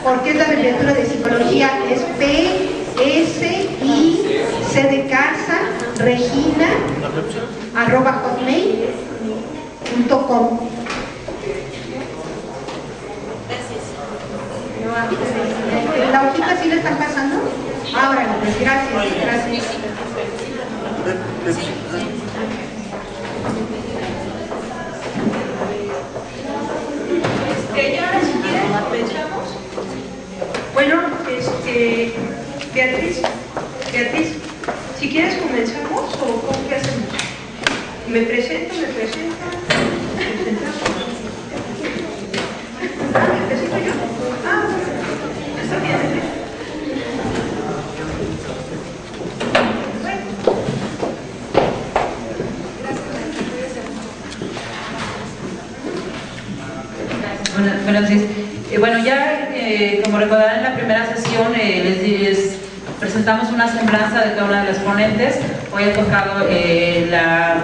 porque es la abreviatura de psicología, es PSIC de casa, Regina, @hotmail.com. ¿La hojita sí le están pasando? Ahora, pues gracias. Ya, si quieren, comenzamos. Bueno, Beatriz, si quieres comenzamos o ¿cómo que hacemos? ¿Me presento? ¿Presentamos? ¿Me presento yo? Está bien. Buenos días. Bueno, ya como recordarán en la primera sesión les presentamos una semblanza de cada una de las ponentes. Hoy ha tocado la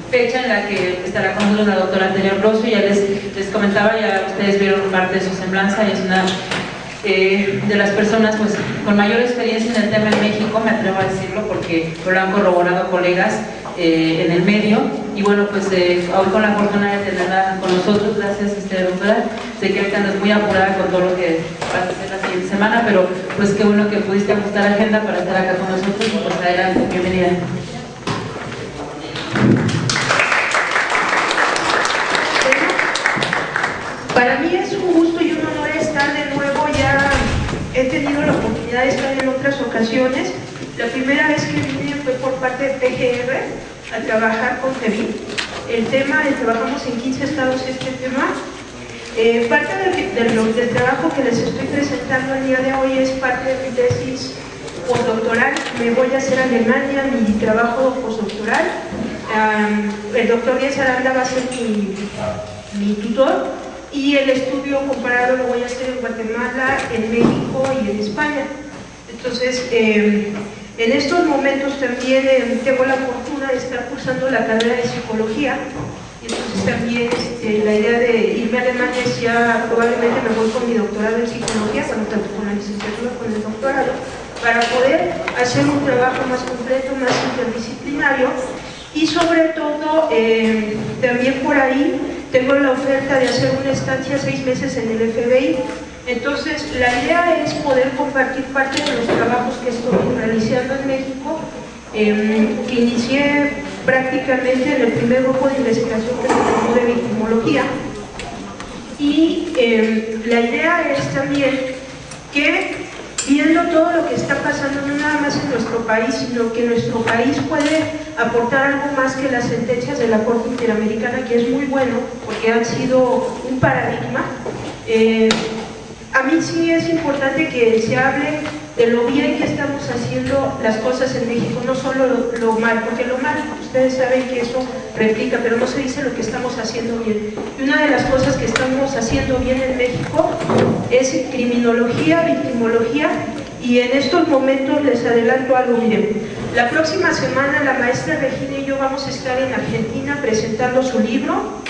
fecha en la que estará con nosotros la doctora Antelia Orozco. Ya les comentaba, ya ustedes vieron parte de su semblanza, y es una de las personas pues con mayor experiencia en el tema en México, me atrevo a decirlo porque lo han corroborado colegas en el medio. Y bueno, pues hoy con la fortuna de tenerla con nosotros. Gracias, doctora. Sé que ahorita andas muy apurada con todo lo que va a hacer la siguiente semana, pero pues qué bueno que pudiste ajustar la agenda para estar acá con nosotros. Pues adelante, bienvenida. Para mí es un gusto y un honor estar de nuevo. Ya he tenido la oportunidad de estar en otras ocasiones. La primera vez que vine fue por parte de PGR a trabajar con TEVIL. Trabajamos en 15 estados este tema. Parte del trabajo que les estoy presentando el día de hoy es parte de mi tesis postdoctoral. Me voy a hacer a Alemania mi trabajo postdoctoral. El doctor Díaz Aranda va a ser mi tutor, y el estudio comparado lo voy a hacer en Guatemala, en México y en España. Entonces, en estos momentos también tengo la fortuna de estar cursando la carrera de psicología, y entonces también la idea de irme a Alemania es ya probablemente me voy con mi doctorado en psicología, tanto con la licenciatura como el doctorado, para poder hacer un trabajo más completo, más interdisciplinario. Y sobre todo, también por ahí tengo la oferta de hacer una estancia 6 meses en el FBI. Entonces, la idea es poder compartir parte de los trabajos que estoy realizando en México, que inicié prácticamente en el primer grupo de investigación que se llamó de victimología. Y la idea es también que, viendo todo lo que está pasando, no nada más en nuestro país, sino que nuestro país puede aportar algo más que las sentencias de la Corte Interamericana, que es muy bueno, porque han sido un paradigma. A mí sí es importante que se hable de lo bien que estamos haciendo las cosas en México, no solo lo mal, porque lo mal, ustedes saben que eso replica, pero no se dice lo que estamos haciendo bien. Y una de las cosas que estamos haciendo bien en México es criminología, victimología, y en estos momentos les adelanto algo. Miren, la próxima semana la maestra Regina y yo vamos a estar en Argentina presentando su libro.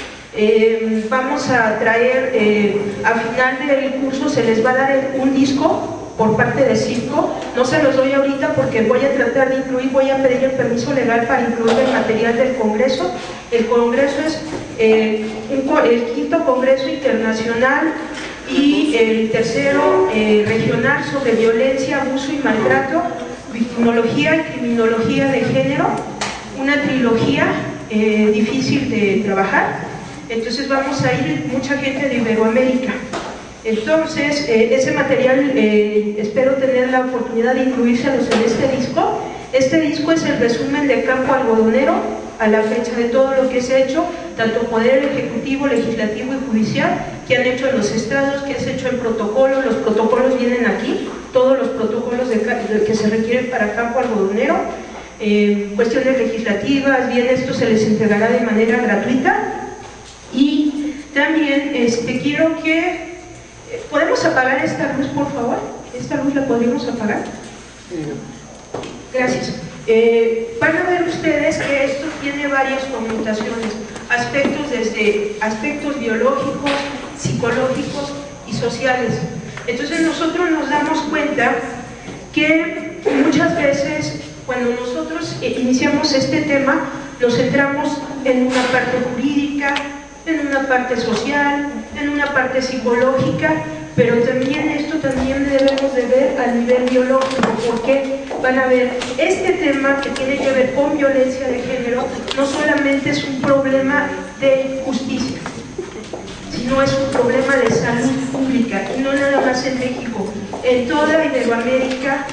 Vamos a traer, a final del curso se les va a dar un disco por parte de Cisco. No se los doy ahorita porque voy a tratar de incluir, voy a pedir el permiso legal para incluir el material del Congreso. El Congreso es el 5º Congreso Internacional y el 3º regional sobre violencia, abuso y maltrato, victimología y criminología de género, una trilogía difícil de trabajar. Entonces vamos a ir mucha gente de Iberoamérica. Entonces, ese material espero tener la oportunidad de incluírselos en este disco. Este disco es el resumen de campo algodonero a la fecha de todo lo que se ha hecho, tanto Poder Ejecutivo, Legislativo y Judicial, que han hecho en los estados, que se ha hecho en protocolos. Los protocolos vienen aquí, todos los protocolos que se requieren para campo algodonero. Cuestiones legislativas, bien, esto se les entregará de manera gratuita. Y también quiero que... ¿Podemos apagar esta luz, por favor? ¿Esta luz la podríamos apagar? Gracias. Van a ver ustedes que esto tiene varias connotaciones, aspectos desde aspectos biológicos, psicológicos y sociales. Entonces nosotros nos damos cuenta que muchas veces cuando nosotros iniciamos este tema nos centramos en una parte jurídica, en una parte social, en una parte psicológica, pero también esto también debemos de ver a nivel biológico, porque van a ver, este tema que tiene que ver con violencia de género no solamente es un problema de justicia, sino es un problema de salud pública, y no nada más en México, en toda Iberoamérica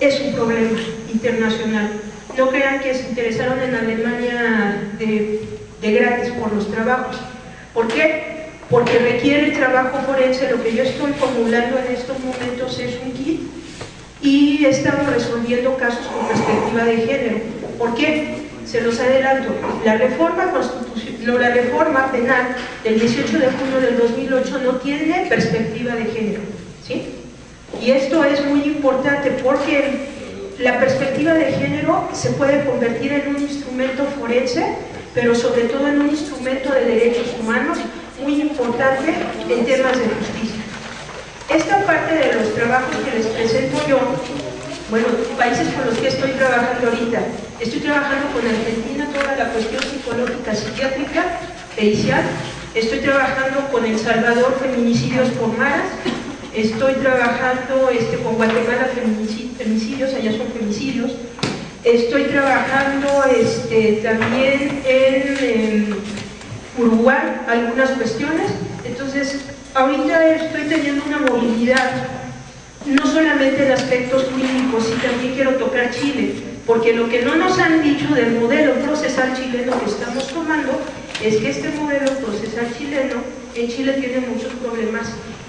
es un problema internacional. No crean que se interesaron en Alemania de gratis por los trabajos. ¿Por qué? Porque requiere trabajo forense. Lo que yo estoy formulando en estos momentos es un kit y estamos resolviendo casos con perspectiva de género. ¿Por qué? Se los adelanto. La reforma penal del 18 de junio del 2008 no tiene perspectiva de género, ¿sí? Y esto es muy importante porque la perspectiva de género se puede convertir en un instrumento forense, pero sobre todo en un instrumento de derechos humanos muy importante en temas de justicia. Esta parte de los trabajos que les presento yo, bueno, países con los que estoy trabajando ahorita, estoy trabajando con Argentina toda la cuestión psicológica, psiquiátrica, pericial, estoy trabajando con El Salvador, feminicidios por maras, estoy trabajando con Guatemala, femicidios, allá son femicidios, estoy trabajando también en Uruguay, algunas cuestiones. Entonces, ahorita estoy teniendo una movilidad, no solamente en aspectos clínicos, y también quiero tocar Chile, porque lo que no nos han dicho del modelo procesal chileno que estamos tomando es que este modelo procesal chileno, en Chile tiene muchos problemas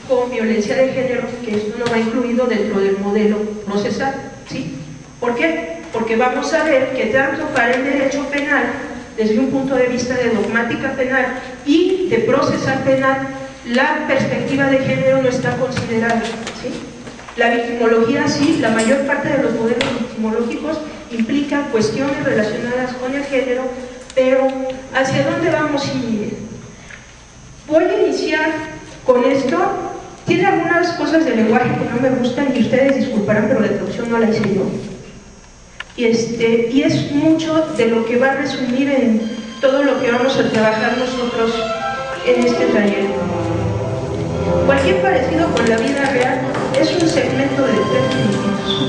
con violencia de género, que esto no va incluido dentro del modelo procesal, ¿sí? ¿Por qué? Porque vamos a ver que tanto para el derecho penal, desde un punto de vista de dogmática penal y de procesal penal, la perspectiva de género no está considerada, ¿sí? La victimología sí, la mayor parte de los modelos victimológicos implican cuestiones relacionadas con el género, pero ¿hacia dónde vamos a ir? Voy a iniciar con esto. Tiene algunas cosas de lenguaje que no me gustan y ustedes disculparán, pero la traducción no la hice yo. Y es mucho de lo que va a resumir en todo lo que vamos a trabajar nosotros en este taller. Cualquier parecido con la vida real es un segmento de 3 minutos.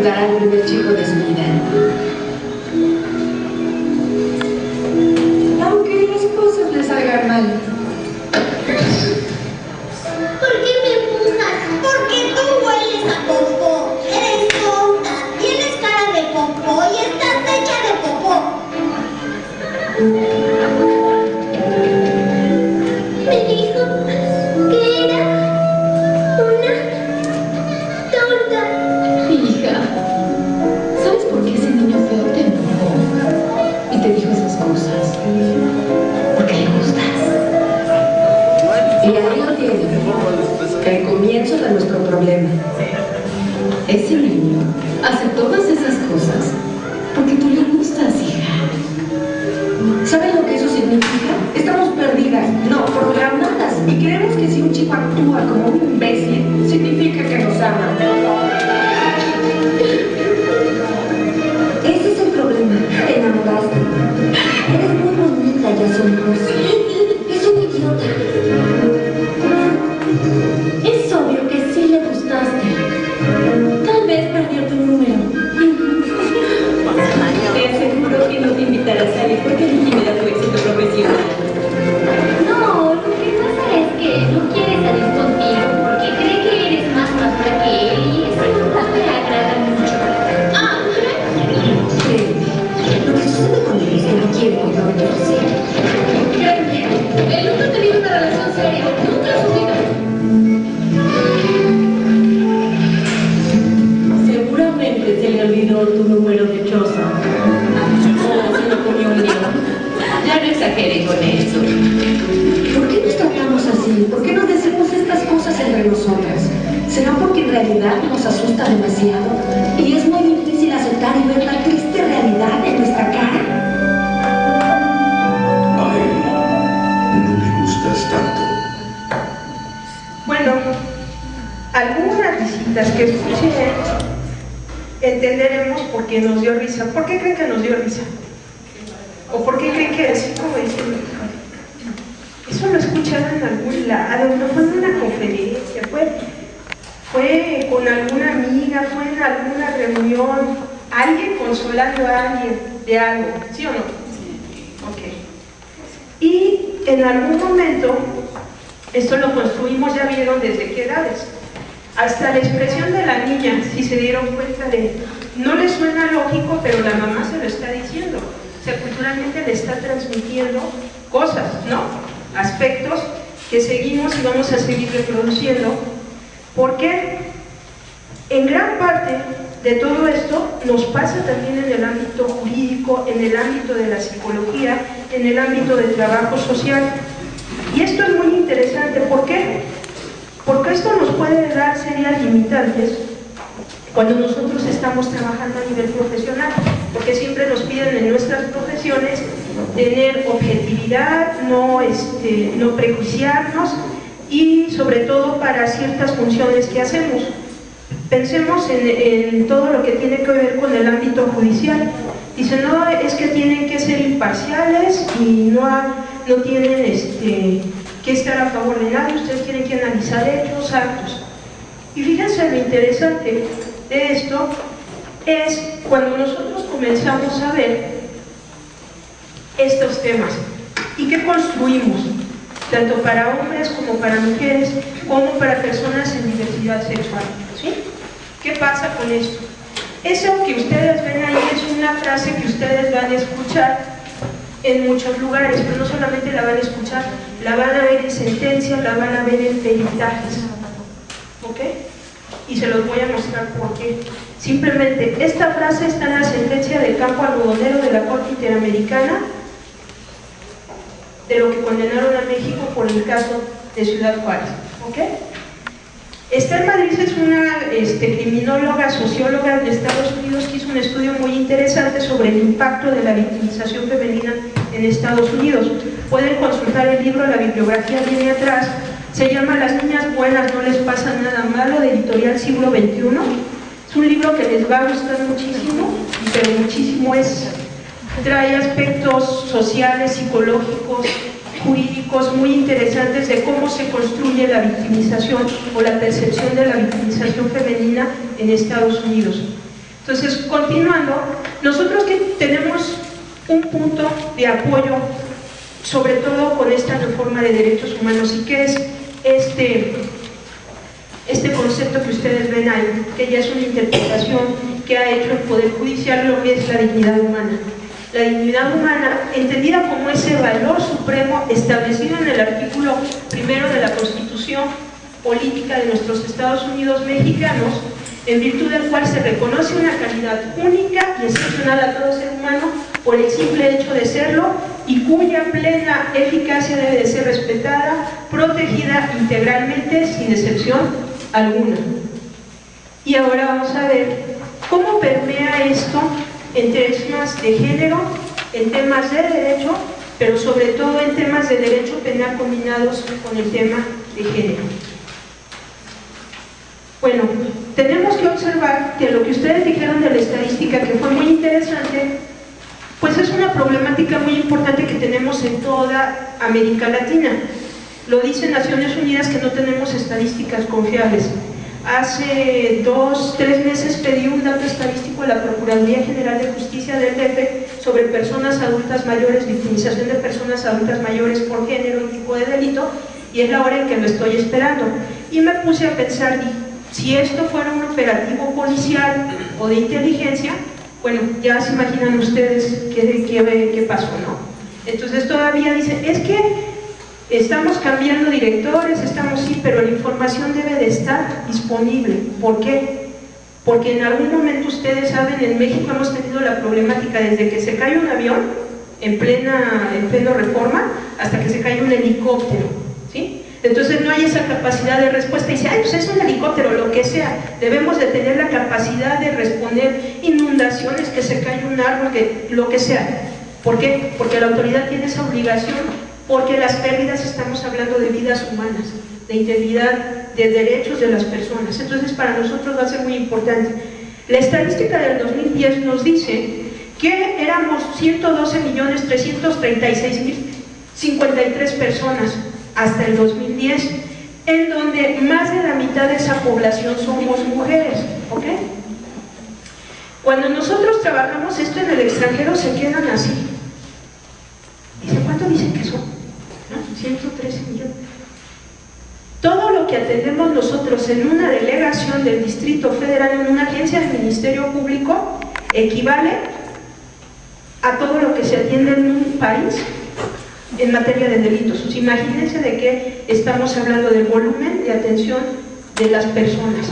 Al primer chico de su vida. Aunque las cosas le salgan mal. ¿Por qué me empujas? Porque tú hueles a popó. Eres tonta. Tienes cara de popó y estás hecha de popó. Me dijo que era una tonta. Hija, ¿sabes por qué ese niño feo te empujó y te dijo esas cosas? Porque le gustas. Y ahí lo tienes, el comienzo de nuestro problema. Ese niño hace todas esas cosas porque tú le gustas, hija. ¿Saben lo que eso significa? Estamos perdidas, no, programadas, y creemos que si un chico actúa como un imbécil, significa que nos ama. Ese es el problema, te enamoraste. Eres muy bonita y asombrosa. Es un idiota. Es obvio que sí le gustaste. Tal vez perdió tu número. Te aseguro que no te invitará a salir porque limita tu éxito profesional. No, lo que pasa es que no quiere salir contigo porque cree que eres más madura que él y eso no te agrada mucho. Ah, Lo que sucede con él es que no quiere comprometerse. créeme, él nunca ha tenido una relación seria, nunca en su vida. Seguramente se le olvidó tu número de choza. O se lo comió la exagere con eso. ¿Por qué nos tratamos así? ¿Por qué nos decimos estas cosas entre nosotras? ¿Será porque en realidad nos asusta demasiado? Y es muy difícil aceptar y ver la triste realidad en nuestra cara. Ay, no me gustas tanto. Bueno, algunas visitas que escuché entenderemos por qué nos dio risa. ¿Por qué creen que nos dio risa? ¿O por qué creen que así como dicen, eso lo escucharon en algún lado, no fue en una conferencia, fue con alguna amiga, fue en alguna reunión, alguien consolando a alguien de algo, ¿sí o no? Ok. Y en algún momento, esto lo construimos, ya vieron desde qué edades, hasta la expresión de la niña, si se dieron cuenta de, no le suena lógico, pero la mamá se lo está diciendo, o sea, culturalmente le está transmitiendo cosas, ¿no? Aspectos que seguimos y vamos a seguir reproduciendo, porque en gran parte de todo esto nos pasa también en el ámbito jurídico, en el ámbito de la psicología, en el ámbito del trabajo social. Y esto es muy interesante, ¿por qué? Porque esto nos puede dar serias limitantes cuando nosotros estamos trabajando a nivel profesional, porque siempre nos piden en nuestras profesiones tener objetividad, no prejuiciarnos, y sobre todo para ciertas funciones que hacemos. Pensemos en todo lo que tiene que ver con el ámbito judicial. Dicen, no, es que tienen que ser imparciales y no tienen que estar a favor de nadie, ustedes tienen que analizar hechos, actos. Y fíjense, lo interesante de esto es cuando nosotros comenzamos a ver estos temas y qué construimos, tanto para hombres como para mujeres, como para personas en diversidad sexual, ¿sí? ¿Qué pasa con esto? Eso que ustedes ven ahí es una frase que ustedes van a escuchar en muchos lugares, pero no solamente la van a escuchar, la van a ver en sentencias, la van a ver en peritajes, ¿ok? Y se los voy a mostrar por qué. Simplemente, esta frase está en la sentencia del campo algodonero de la Corte Interamericana, de lo que condenaron a México por el caso de Ciudad Juárez, ¿ok? Esther Madrid es una criminóloga, socióloga de Estados Unidos que hizo un estudio muy interesante sobre el impacto de la victimización femenina en Estados Unidos. Pueden consultar el libro, la bibliografía viene atrás, se llama Las niñas buenas no les pasa nada malo, de Editorial Siglo XXI. Es un libro que les va a gustar muchísimo, pero muchísimo trae aspectos sociales, psicológicos, jurídicos muy interesantes de cómo se construye la victimización o la percepción de la victimización femenina en Estados Unidos. Entonces, continuando, nosotros que tenemos un punto de apoyo, sobre todo con esta reforma de derechos humanos, y que es este concepto que ustedes ven ahí, que ya es una interpretación que ha hecho el Poder Judicial, lo que es la dignidad humana. La dignidad humana, entendida como ese valor supremo establecido en el artículo 1 de la Constitución Política de nuestros Estados Unidos mexicanos, en virtud del cual se reconoce una calidad única y excepcional a todo ser humano por el simple hecho de serlo, y cuya plena eficacia debe de ser respetada, protegida integralmente, sin excepción alguna. Y ahora vamos a ver cómo permea esto en temas de género, en temas de derecho, pero sobre todo en temas de derecho penal combinados con el tema de género. Bueno, tenemos que observar que lo que ustedes dijeron de la estadística, que fue muy interesante, pues es una problemática muy importante que tenemos en toda América Latina. Lo dice Naciones Unidas, que no tenemos estadísticas confiables. Hace 2-3 meses pedí un dato estadístico a la Procuraduría General de Justicia del DF sobre personas adultas mayores, victimización de personas adultas mayores por género y tipo de delito, y es la hora en que lo estoy esperando. Y me puse a pensar, si esto fuera un operativo policial o de inteligencia, bueno, ya se imaginan ustedes qué pasó, ¿no? Entonces todavía dicen, es que estamos cambiando directores, sí, pero la información debe de estar disponible. ¿Por qué? Porque en algún momento, ustedes saben, en México hemos tenido la problemática desde que se cae un avión, en pleno Reforma, hasta que se cae un helicóptero, ¿sí? Entonces no hay esa capacidad de respuesta y dice, ay, pues es un helicóptero, lo que sea. Debemos de tener la capacidad de responder inundaciones, que se cae un árbol, lo que sea. ¿Por qué? Porque la autoridad tiene esa obligación, porque las pérdidas, estamos hablando de vidas humanas, de integridad, de derechos de las personas. Entonces para nosotros va a ser muy importante. La estadística del 2010 nos dice que éramos 112.336.053 personas hasta el 2010, en donde más de la mitad de esa población somos mujeres, ¿ok? Cuando nosotros trabajamos esto en el extranjero se quedan así. Dice, ¿cuánto dicen que son? ¿No? 113 millones. Todo lo que atendemos nosotros en una delegación del Distrito Federal, en una agencia del Ministerio Público, equivale a todo lo que se atiende en un país en materia de delitos. Pues imagínense de qué estamos hablando, del volumen de atención de las personas.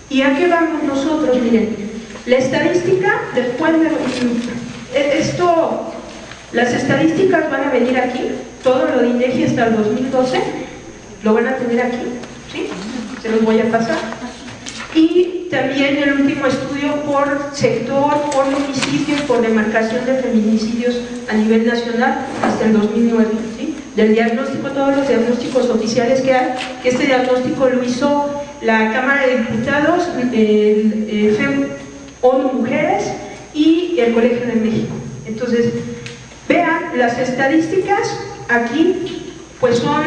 ¿Y a qué vamos nosotros? Miren, la estadística, después de esto, las estadísticas van a venir aquí, todo lo de INEGI hasta el 2012, lo van a tener aquí, ¿sí? Se los voy a pasar. Y también el último estudio por sector, por homicidio y por demarcación de feminicidios a nivel nacional hasta el 2009, ¿sí? Del diagnóstico, todos los diagnósticos oficiales que hay, que este diagnóstico lo hizo la Cámara de Diputados, el FEM ONU Mujeres y el Colegio de México. Entonces, vean, las estadísticas aquí pues son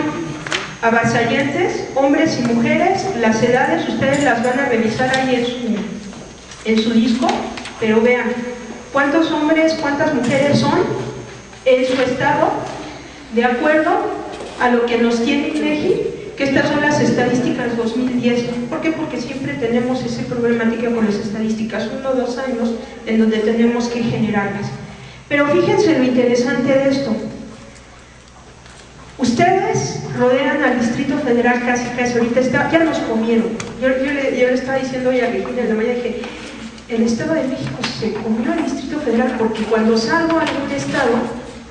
avasallantes, hombres y mujeres, las edades ustedes las van a revisar ahí en su disco, pero vean cuántos hombres, cuántas mujeres son en su estado, de acuerdo a lo que nos tiene INEGI, que estas son las estadísticas 2010. ¿Por qué? Porque siempre tenemos esa problemática con las estadísticas, 1 o 2 años en donde tenemos que generarlas. Pero fíjense lo interesante de esto. Ustedes rodean al Distrito Federal casi, ahorita ya nos comieron. Yo le estaba diciendo hoy a Regina en la mañana, dije, el Estado de México se comió al Distrito Federal, porque cuando salgo a algún estado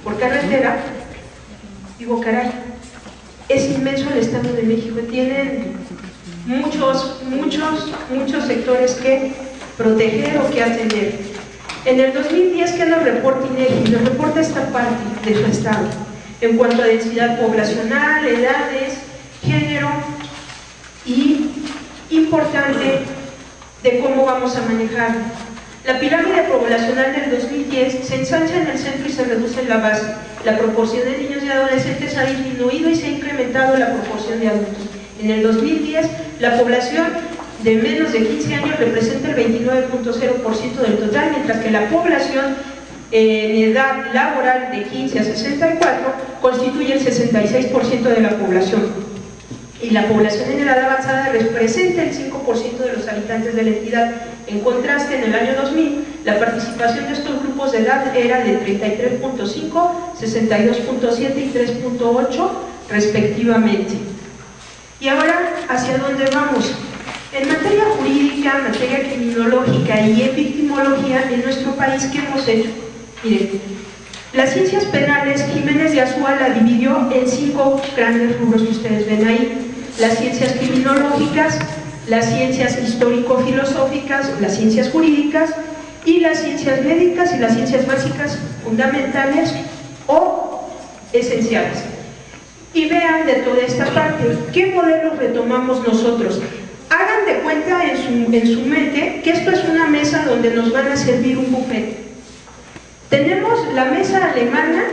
por carretera, digo, caray, es inmenso el Estado de México, tienen muchos sectores que proteger o que atender. En el 2010, ¿qué nos reporta INEGI? Nos reporta esta parte de su estado, en cuanto a densidad poblacional, edades, género y, importante, de cómo vamos a manejar. La pirámide poblacional del 2010 se ensancha en el centro y se reduce en la base. La proporción de niños y adolescentes ha disminuido y se ha incrementado la proporción de adultos. En el 2010, la población de menos de 15 años representa el 29.0% del total, mientras que la población en edad laboral de 15 a 64 constituye el 66% de la población. Y la población en edad avanzada representa el 5% de los habitantes de la entidad. En contraste, en el año 2000, la participación de estos grupos de edad era de 33.5, 62.7 y 3.8 respectivamente. Y ahora, ¿hacia dónde vamos? En materia jurídica, materia criminológica y en victimología, en nuestro país, ¿qué hemos hecho? Miren, las ciencias penales, Jiménez de Azúa la dividió en 5 grandes rubros que ustedes ven ahí. Las ciencias criminológicas, las ciencias histórico-filosóficas, las ciencias jurídicas y las ciencias médicas y las ciencias básicas fundamentales o esenciales. Y vean de toda esta parte, ¿qué modelos retomamos nosotros? Hagan de cuenta en su mente que esto es una mesa donde nos van a servir un buffet. Tenemos la mesa alemana,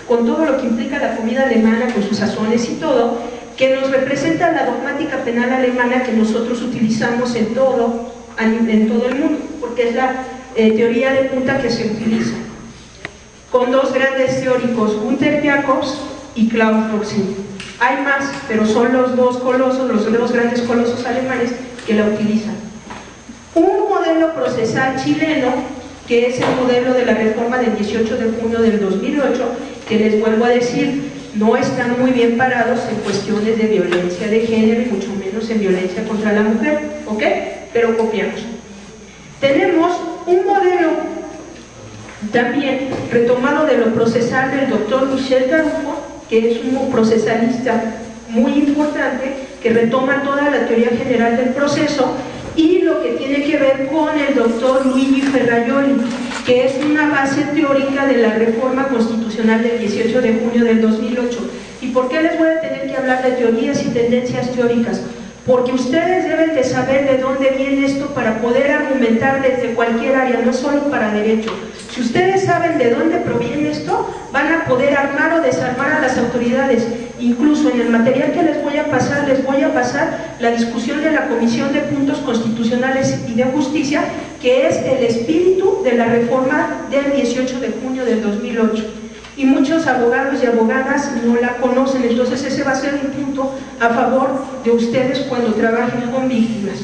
con todo lo que implica la comida alemana, con sus sazones y todo, que nos representa la dogmática penal alemana que nosotros utilizamos en todo el mundo, porque es la teoría de punta que se utiliza, con 2 grandes teóricos, Günter Jacobs y Klaus Roxin. Hay más, pero son los 2 colosos, los 2 grandes colosos alemanes que la utilizan. Un modelo procesal chileno, que es el modelo de la reforma del 18 de junio del 2008, que les vuelvo a decir, no están muy bien parados en cuestiones de violencia de género y mucho menos en violencia contra la mujer, ¿ok? Pero copiamos. Tenemos un modelo También, retomado de lo procesal del doctor Michel Tarufo, que es un procesalista muy importante, que retoma toda la teoría general del proceso, y lo que tiene que ver con el doctor Luigi Ferrajoli, que es una base teórica de la reforma constitucional del 18 de junio del 2008. ¿Y por qué les voy a tener que hablar de teorías y tendencias teóricas? Porque ustedes deben de saber de dónde viene esto para poder argumentar desde cualquier área, no solo para derecho. Si ustedes saben de dónde proviene esto, van a poder armar o desarmar a las autoridades. Incluso en el material que les voy a pasar la discusión de la Comisión de Puntos Constitucionales y de Justicia, que es el espíritu de la reforma del 18 de junio del 2008. Y muchos abogados y abogadas no la conocen, entonces ese va a ser un punto a favor de ustedes cuando trabajen con víctimas.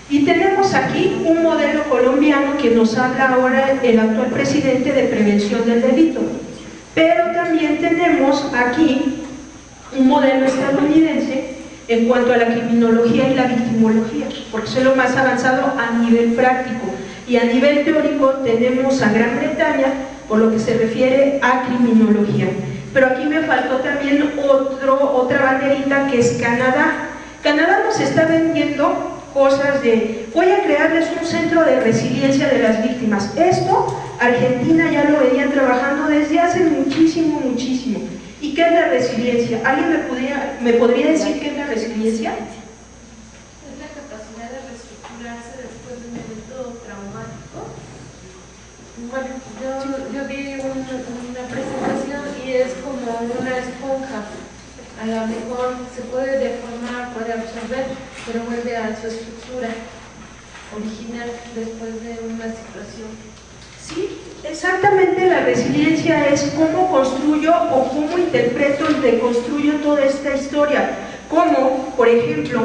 Y tenemos aquí un modelo colombiano que nos habla ahora el actual presidente de prevención del delito, pero también tenemos aquí un modelo estadounidense en cuanto a la criminología y la victimología, porque es lo más avanzado a nivel práctico, y a nivel teórico tenemos a Gran Bretaña por lo que se refiere a criminología. Pero aquí me faltó también otra banderita, que es Canadá. Canadá nos está vendiendo cosas de: voy a crearles un centro de resiliencia de las víctimas. Esto Argentina ya lo venían trabajando desde hace muchísimo. ¿Y qué es la resiliencia? ¿Alguien me podría decir qué es la resiliencia? Es la capacidad de reestructurarse después de un evento traumático. Bueno, yo vi una presentación y es como una esponja. A lo mejor se puede deformar, puede absorber, pero vuelve a su estructura original después de una situación. Sí, exactamente. La resiliencia es cómo construyo o cómo interpreto y reconstruyo toda esta historia. Como, por ejemplo,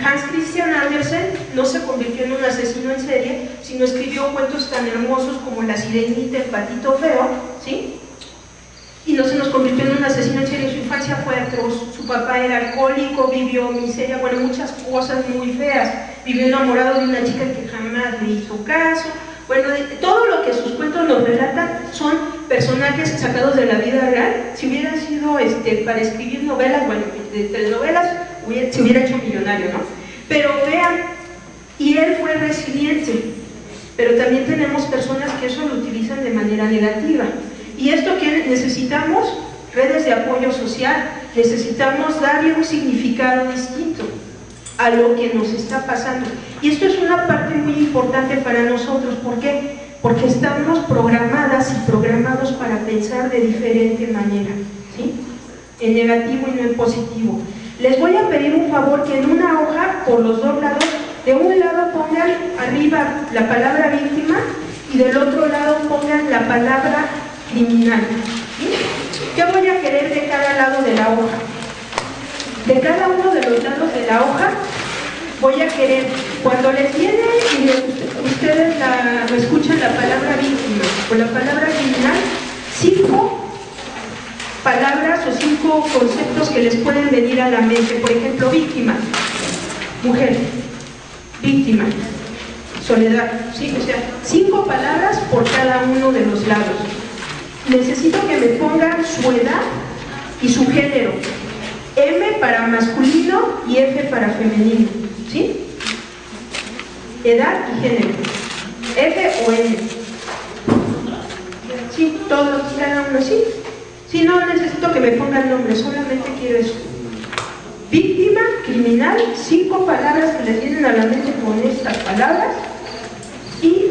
Hans Christian Andersen no se convirtió en un asesino en serie, sino escribió cuentos tan hermosos como La Sirenita, El Patito Feo, ¿sí? Y no se nos convirtió en un asesino en serie. Su infancia fue atroz, su papá era alcohólico, vivió miseria, bueno, muchas cosas muy feas, vivió enamorado de una chica que jamás le hizo caso. Bueno, todo lo que sus cuentos nos relatan son personajes sacados de la vida real. Si hubieran sido para escribir novelas, bueno, de telenovelas, se hubiera hecho millonario, ¿no? Pero vean, y él fue resiliente, pero también tenemos personas que eso lo utilizan de manera negativa. ¿Y esto qué necesitamos? Redes de apoyo social. Necesitamos darle un significado distinto a lo que nos está pasando. Y esto es una parte muy importante para nosotros. ¿Por qué? Porque estamos programadas y programados para pensar de diferente manera, ¿sí? En negativo y no en positivo. Les voy a pedir un favor, que en una hoja, por los dos lados, de un lado pongan arriba la palabra víctima y del otro lado pongan la palabra criminal, ¿sí? ¿Qué voy a querer de cada lado de la hoja? De cada uno de los lados de la hoja voy a querer, cuando les viene y ustedes escuchan la palabra víctima o la palabra criminal, 5 palabras o 5 conceptos que les pueden venir a la mente. Por ejemplo, víctima, mujer; víctima, soledad, ¿sí? O sea, 5 palabras por cada uno de los lados. Necesito que me pongan su edad y su género. M para masculino y F para femenino, ¿sí? Edad y género. F o M. Sí, todos, cada uno, sí. Sí, no necesito que me pongan nombre, solamente quiero eso. Víctima, criminal, 5 palabras que les vienen a la mente con estas palabras, y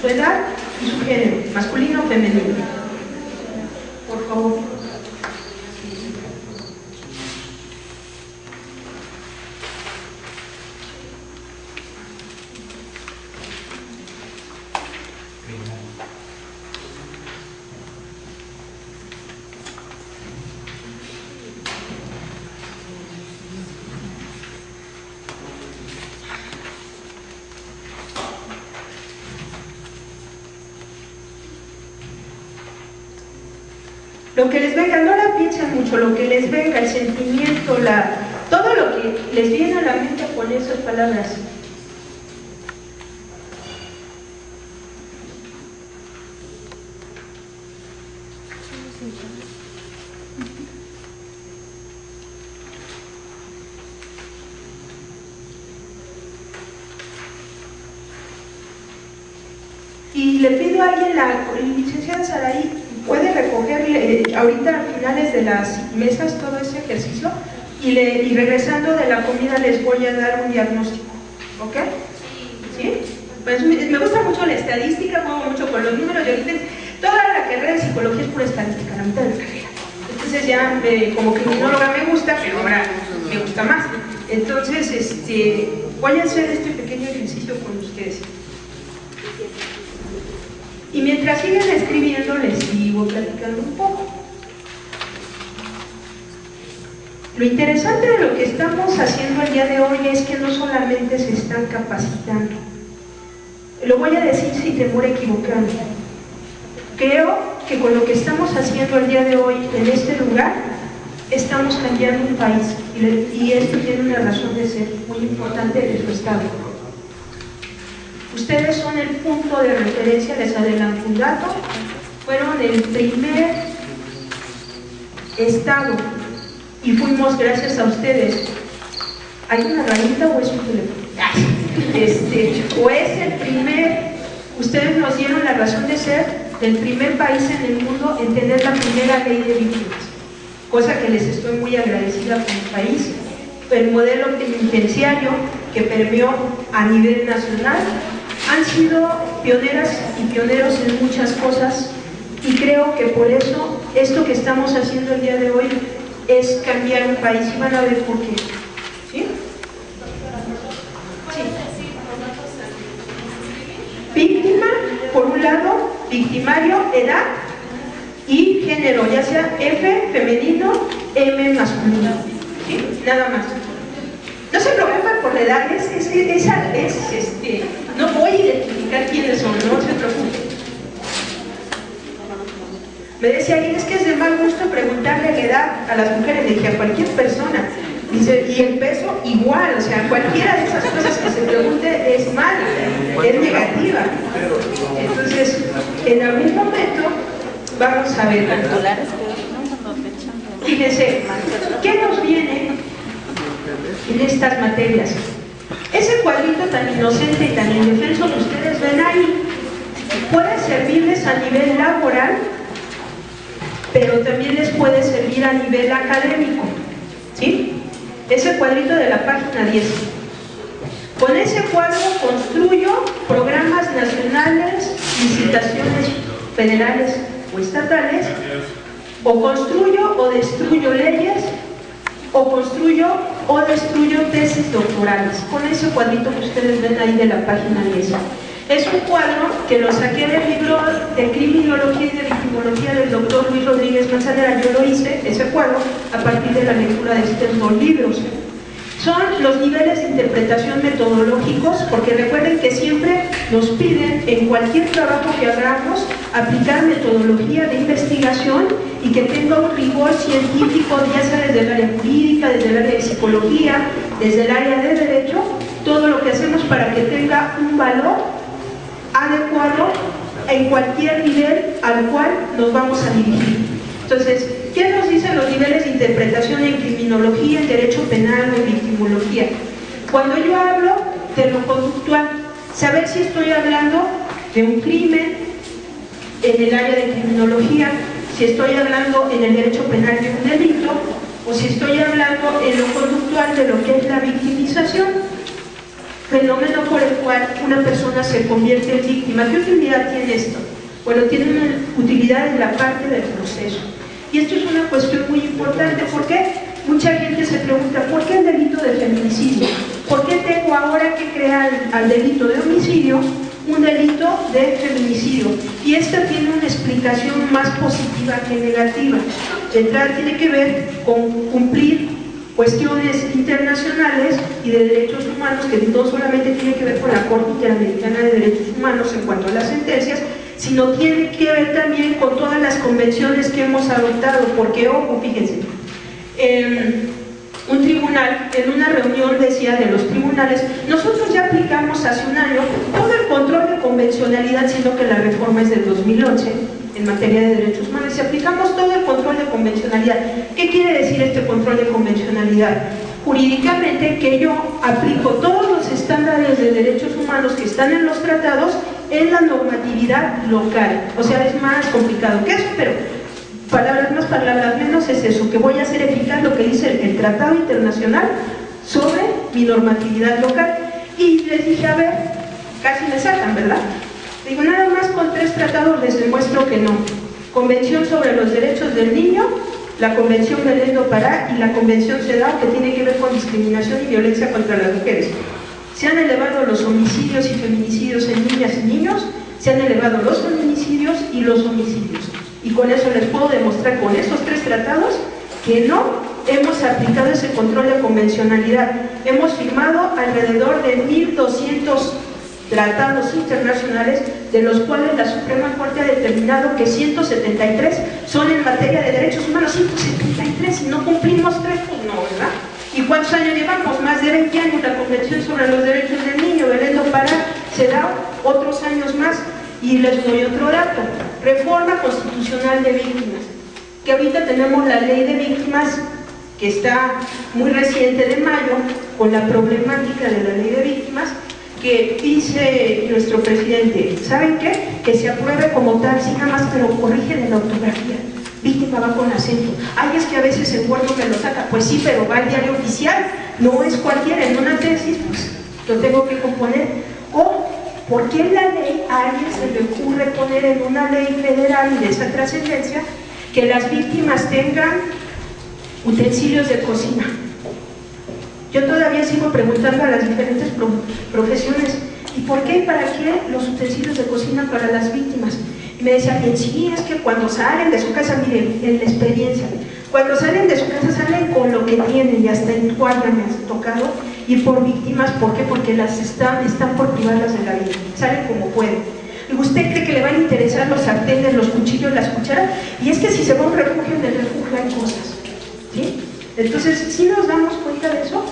su edad y su género, masculino o femenino. Por favor. Lo que les venga, no la piensen mucho, lo que les venga, el sentimiento, todo lo que les viene a la mente con esas palabras. Y le pido a alguien, la licenciada Saraí, puede recoger ahorita a finales de las mesas todo ese ejercicio y regresando de la comida les voy a dar un diagnóstico, ¿ok? ¿Sí? Pues me gusta mucho la estadística, juego mucho con los números y ahorita toda la carrera de psicología es pura estadística, la mitad de la carrera. Entonces ya como criminóloga me gusta, pero ahora me gusta más. Entonces voy a hacer este pequeño ejercicio con ustedes. Y mientras siguen escribiendo les sigo platicando un poco. Lo interesante de lo que estamos haciendo el día de hoy es que no solamente se están capacitando. Lo voy a decir sin temor a equivocarme. Creo que con lo que estamos haciendo el día de hoy en este lugar, estamos cambiando un país y esto tiene una razón de ser muy importante de su estado. Ustedes son el punto de referencia, les adelanto un dato, fueron el primer estado y fuimos gracias a ustedes. ¿Hay una ranita o es un teléfono? O es el primer, ustedes nos dieron la razón de ser del primer país en el mundo en tener la primera ley de víctimas, cosa que les estoy muy agradecida por el país. El modelo penitenciario que permeó a nivel nacional han sido pioneras y pioneros en muchas cosas y creo que por eso esto que estamos haciendo el día de hoy es cambiar un país y van a ver por qué. ¿Sí? Víctima, por un lado, victimario, edad y género, ya sea F femenino, M masculino. ¿Sí? Nada más. No se preocupen por la edad, no voy a identificar quiénes son, no se preocupen. Me decía alguien, es que es de mal gusto preguntarle la edad a las mujeres, le dije a cualquier persona. Dice, y el peso igual, o sea, cualquiera de esas cosas que se pregunte es mala, es negativa. Entonces, en algún momento vamos a ver. Fíjense, ¿qué nos viene en estas materias? Ese cuadrito tan inocente y tan indefenso que ustedes ven ahí puede servirles a nivel laboral, pero también les puede servir a nivel académico, ¿sí? Ese cuadrito de la página 10. Con ese cuadro construyo programas nacionales, licitaciones federales o estatales, o construyo o destruyo leyes, o construyo o destruyo tesis doctorales. Con ese cuadrito que ustedes ven ahí de la página 10. Es un cuadro que lo saqué del libro de criminología y de victimología del doctor Luis Rodríguez Manzanera. Yo lo hice, ese cuadro, a partir de la lectura de estos dos libros. Son los niveles de interpretación metodológicos, porque recuerden que siempre nos piden en cualquier trabajo que hagamos aplicar metodología de investigación y que tenga un rigor científico, ya sea desde el área jurídica, desde el área de psicología, desde el área de derecho, todo lo que hacemos para que tenga un valor adecuado en cualquier nivel al cual nos vamos a dirigir. Entonces, ¿qué nos dicen los niveles de interpretación en criminología, en derecho penal o en victimología? Cuando yo hablo de lo conductual, saber si estoy hablando de un crimen en el área de criminología, si estoy hablando en el derecho penal de un delito, o si estoy hablando en lo conductual de lo que es la victimización, fenómeno por el cual una persona se convierte en víctima. ¿Qué utilidad tiene esto? Bueno, tiene una utilidad en la parte del proceso. Y esto es una cuestión muy importante, porque mucha gente se pregunta, ¿por qué el delito de feminicidio? ¿Por qué tengo ahora que crear al delito de homicidio un delito de feminicidio? Y esta tiene una explicación más positiva que negativa. De entrada tiene que ver con cumplir cuestiones internacionales y de derechos humanos, que no solamente tiene que ver con la Corte Interamericana de Derechos Humanos en cuanto a las sentencias, sino tiene que ver también con todas las convenciones que hemos adoptado, porque, ojo, fíjense, un tribunal, en una reunión decía de los tribunales, nosotros ya aplicamos hace un año todo el control de convencionalidad, siendo que la reforma es del 2011, en materia de derechos humanos, si aplicamos todo el control de convencionalidad. ¿Qué quiere decir este control de convencionalidad? Jurídicamente, que yo aplico todos los estándares de derechos humanos que están en los tratados en la normatividad local. O sea, es más complicado que eso, pero palabras más, palabras menos es eso, que voy a hacer eficaz lo que dice el Tratado Internacional sobre mi normatividad local. Y les dije, a ver, casi me sacan, ¿verdad? Digo, nada más con 3 tratados les demuestro que no. Convención sobre los derechos del niño, la Convención Belén do Pará y la Convención CEDAW, que tiene que ver con discriminación y violencia contra las mujeres. Se han elevado los homicidios y feminicidios en niñas y niños, se han elevado los feminicidios y los homicidios. Y con eso les puedo demostrar, con esos 3 tratados, que no hemos aplicado ese control de convencionalidad. Hemos firmado alrededor de 1.200 tratados internacionales, de los cuales la Suprema Corte ha determinado que 173 son en materia de derechos humanos. 173, y no cumplimos 3, pues no, ¿verdad? ¿Y cuántos años llevamos? Más de 20 años. La Convención sobre los Derechos del Niño, Belén do Pará, se da otros años más. Y les doy otro dato: reforma constitucional de víctimas, que ahorita tenemos la ley de víctimas, que está muy reciente, de mayo, con la problemática de la ley de víctimas, que dice nuestro presidente, ¿saben qué? Que se apruebe como tal, sí, nada más, pero corrigen en la ortografía. Víctima va con acento. Ay, es que a veces el Word no me lo saca. Pues sí, pero va al diario oficial, no es cualquiera. En una tesis, pues, lo tengo que componer. O, ¿por qué en la ley a alguien se le ocurre poner en una ley federal de esa trascendencia que las víctimas tengan utensilios de cocina? Yo todavía sigo preguntando a las diferentes profesiones, ¿y por qué y para qué los utensilios de cocina para las víctimas? Y me decían, bien, sí, es que cuando salen de su casa, miren, en la experiencia, cuando salen de su casa salen con lo que tienen, y hasta en toalla me ha tocado ir por víctimas. ¿Por qué? Porque están por privarlas de la vida, salen como pueden. Digo, ¿usted cree que le van a interesar los sartenes, los cuchillos, las cucharas? Y es que si se va a un refugio, en el refugio hay cosas, ¿sí? Entonces, sí nos damos cuenta de eso,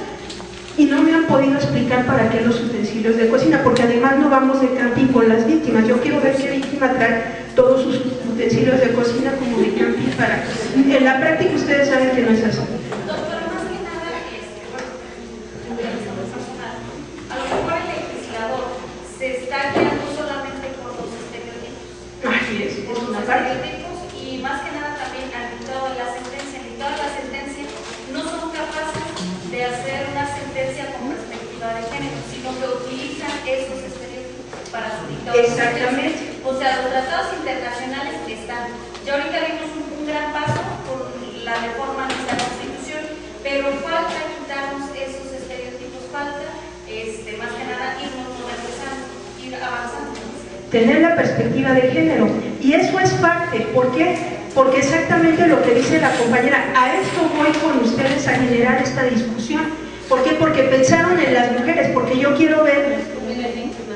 y no me han podido explicar para qué los utensilios de cocina, porque además no vamos de camping con las víctimas. Yo quiero ver qué víctima trae todos sus utensilios de cocina como de camping para... En la práctica ustedes saben que no es así. Doctora, más que nada, a lo mejor el legislador se está guiando solamente por los estereotipos. Así es una parte. Y más que nada también al dictado de la sentencia. El dictado de la sentencia no son capaces de hacer una sentencia con perspectiva de género, sino que utilizan esos estereotipos para su dictado. Exactamente. O sea, los tratados internacionales están. Ya ahorita vimos un gran paso con la reforma de la Constitución, pero falta quitarnos esos estereotipos, falta más que nada irnos modernizando, ir avanzando. Tener la perspectiva de género, y eso es parte. ¿Por qué? Porque exactamente lo que dice la compañera, a esto voy con ustedes a generar esta discusión. ¿Por qué? Porque pensaron en las mujeres, porque yo quiero ver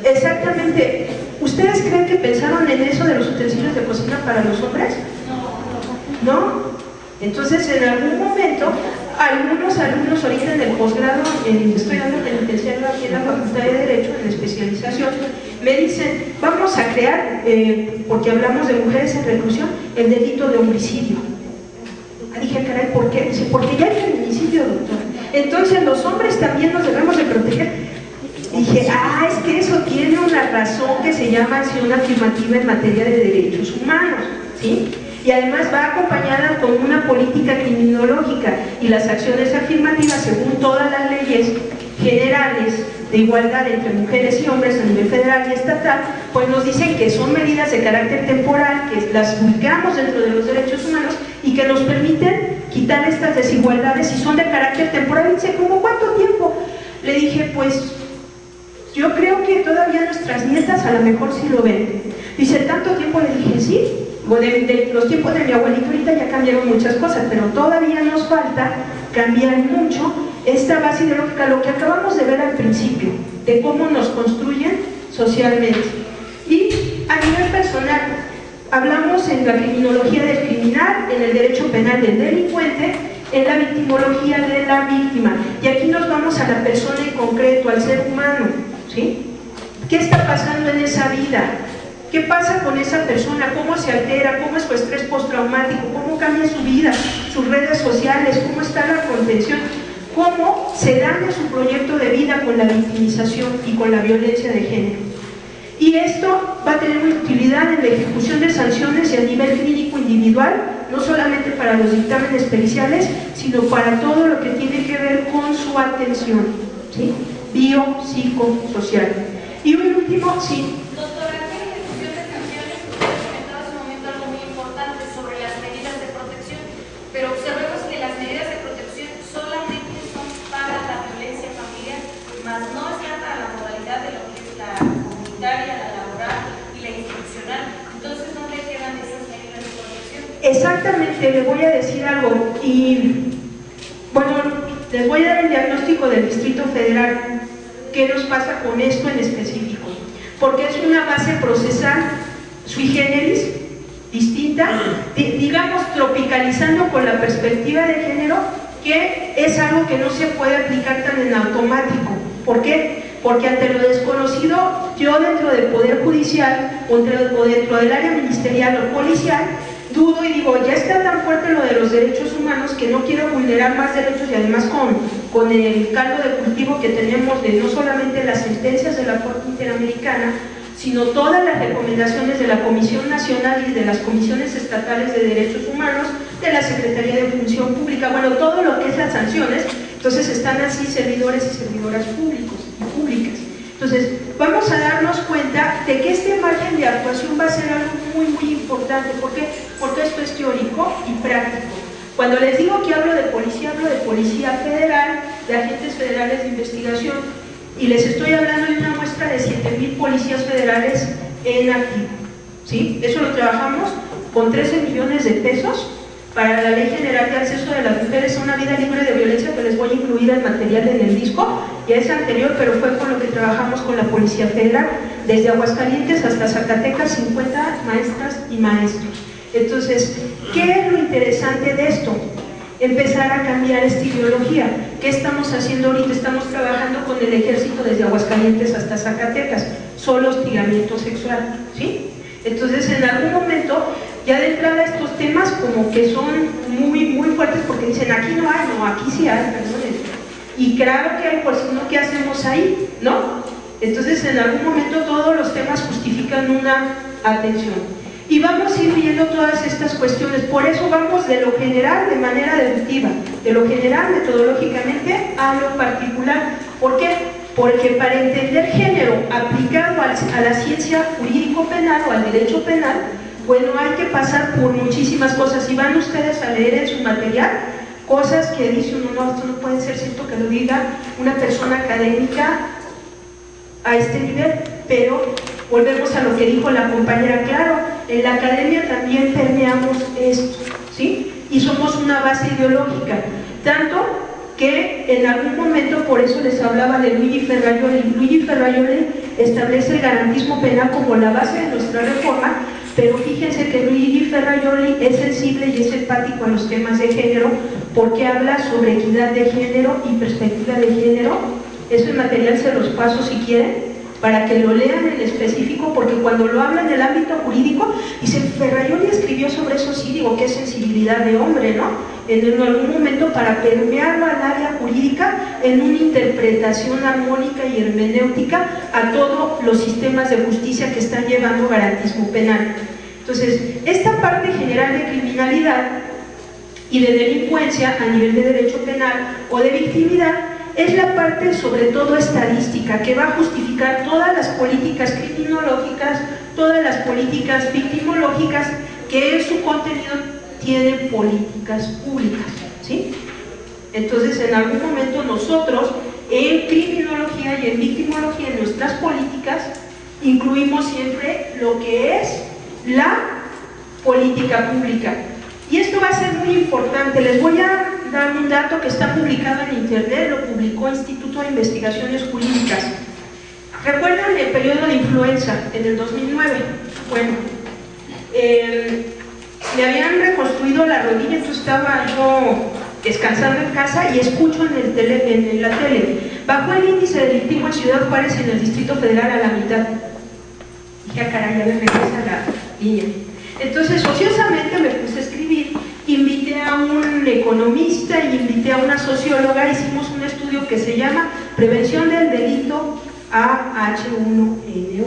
exactamente. ¿Ustedes creen que pensaron en eso de los utensilios de cocina para los hombres? ¿No? Entonces, en algún momento, algunos alumnos ahorita en el posgrado, estoy dando penitenciario aquí en la Facultad de Derecho, en la especialización, me dicen, vamos a crear, porque hablamos de mujeres en reclusión, el delito de homicidio. Dije, caray, ¿por qué? Dice, porque ya hay feminicidio, doctor. Entonces los hombres también nos debemos de proteger. Dije, es que eso tiene una razón que se llama acción afirmativa en materia de derechos humanos, ¿sí? Y además va acompañada con una política criminológica, y las acciones afirmativas, según todas las leyes generales de igualdad entre mujeres y hombres a nivel federal y estatal, pues nos dicen que son medidas de carácter temporal, que las ubicamos dentro de los derechos humanos y que nos permiten quitar estas desigualdades si son de carácter temporal. Y dice, ¿cómo cuánto tiempo? Le dije, pues yo creo que todavía nuestras nietas a lo mejor sí lo ven. Dice, ¿tanto tiempo? Le dije, sí. De los tiempos de mi abuelito ahorita ya cambiaron muchas cosas, pero todavía nos falta cambiar mucho esta base ideológica, lo que acabamos de ver al principio, de cómo nos construyen socialmente. Y a nivel personal, hablamos en la criminología del criminal, en el derecho penal del delincuente, en la victimología de la víctima, y aquí nos vamos a la persona en concreto, al ser humano, ¿sí? ¿Qué está pasando en esa vida? ¿Qué pasa con esa persona? ¿Cómo se altera? ¿Cómo es su estrés postraumático? ¿Cómo cambia su vida? ¿Sus redes sociales? ¿Cómo está la contención? ¿Cómo se daña su proyecto de vida con la victimización y con la violencia de género? Y esto va a tener una utilidad en la ejecución de sanciones y a nivel clínico individual, no solamente para los dictámenes periciales, sino para todo lo que tiene que ver con su atención, ¿sí? Biopsicosocial. Y un último, sí. Doctora, ¿qué ejecución de sanciones? Usted comentaba hace un momento algo muy importante sobre las medidas de protección, pero observemos que las medidas de protección solamente son para la violencia familiar, más no están para la modalidad de lo que es la comunitaria, la laboral y la institucional. Entonces, ¿dónde quedan esas medidas de protección? Exactamente, le voy a decir algo. Y bueno, les voy a dar el diagnóstico del Distrito Federal. ¿Qué nos pasa con esto en específico? Porque es una base procesal sui generis, distinta, digamos tropicalizando con la perspectiva de género, que es algo que no se puede aplicar tan en automático. ¿Por qué? Porque ante lo desconocido, yo dentro del Poder Judicial o dentro del área ministerial o policial, dudo y digo, ya está tan fuerte lo de los derechos humanos que no quiero vulnerar más derechos, y además con el caldo de cultivo que tenemos de no solamente las sentencias de la Corte Interamericana, sino todas las recomendaciones de la Comisión Nacional y de las comisiones estatales de derechos humanos, de la Secretaría de Función Pública, bueno, todo lo que es las sanciones. Entonces están así servidores y servidoras públicos y públicas. Entonces, vamos a darnos cuenta de que este margen de actuación va a ser algo muy, muy importante. ¿Por qué? Porque esto es teórico y práctico. Cuando les digo que hablo de policía federal, de agentes federales de investigación, y les estoy hablando de una muestra de 7,000 policías federales en activo, ¿sí? Eso lo trabajamos con 13 millones de pesos para la Ley General de Acceso de las Mujeres a una Vida Libre de Violencia, que les voy a incluir el material en el disco. Ya es anterior, pero fue con lo que trabajamos con la Policía Federal, desde Aguascalientes hasta Zacatecas, 50 maestras y maestros. Entonces, ¿qué es lo interesante de esto? Empezar a cambiar esta ideología. ¿Qué estamos haciendo ahorita? Estamos trabajando con el ejército desde Aguascalientes hasta Zacatecas, solo hostigamiento sexual, ¿sí? Entonces, en algún momento, ya de entrada estos temas como que son muy, muy fuertes, porque dicen, aquí no hay, no, aquí sí hay, perdón. Y claro que hay, pues no, ¿qué hacemos ahí? ¿No? Entonces, en algún momento todos los temas justifican una atención. Y vamos a ir viendo todas estas cuestiones. Por eso vamos de lo general de manera deductiva, de lo general metodológicamente a lo particular. ¿Por qué? Porque para entender género aplicado a la ciencia jurídico-penal o al derecho penal, bueno, hay que pasar por muchísimas cosas. Y van ustedes a leer en su material cosas que dice uno, no, esto no puede ser cierto que lo diga una persona académica a este nivel, pero volvemos a lo que dijo la compañera. Claro, en la academia también permeamos esto, ¿sí? Y somos una base ideológica, tanto que en algún momento, por eso les hablaba de Luigi Ferrajoli. Luigi Ferrajoli establece el garantismo penal como la base de nuestra reforma, pero fíjense que Luigi Ferrajoli es sensible y es empático a los temas de género, porque habla sobre equidad de género y perspectiva de género. Ese material se los paso si quieren, para que lo lean en específico, porque cuando lo hablan en el ámbito jurídico, dice, Ferrajoli escribió sobre eso, sí, digo, qué sensibilidad de hombre, ¿no? En algún momento para permearlo al área jurídica en una interpretación armónica y hermenéutica a todos los sistemas de justicia que están llevando garantismo penal. Entonces, esta parte general de criminalidad y de delincuencia a nivel de derecho penal o de victimidad es la parte sobre todo estadística que va a justificar todas las políticas criminológicas, todas las políticas victimológicas que en su contenido tienen políticas públicas, ¿sí? Entonces, en algún momento nosotros en criminología y en victimología, en nuestras políticas, incluimos siempre lo que es la política pública. Y esto va a ser muy importante. Les voy a dar un dato que está publicado en internet, lo publicó Instituto de Investigaciones Jurídicas. ¿Recuerdan el periodo de influenza en el 2009? Bueno, me habían reconstruido la rodilla, entonces estaba yo descansando en casa y escucho en la tele, bajó el índice delictivo en Ciudad Juárez en el Distrito Federal a la mitad. Dije, caray, ya me regresa la niña. Entonces, ociosamente me puse a escribir, invité a un economista y invité a una socióloga, hicimos un estudio que se llama Prevención del Delito AH1N1,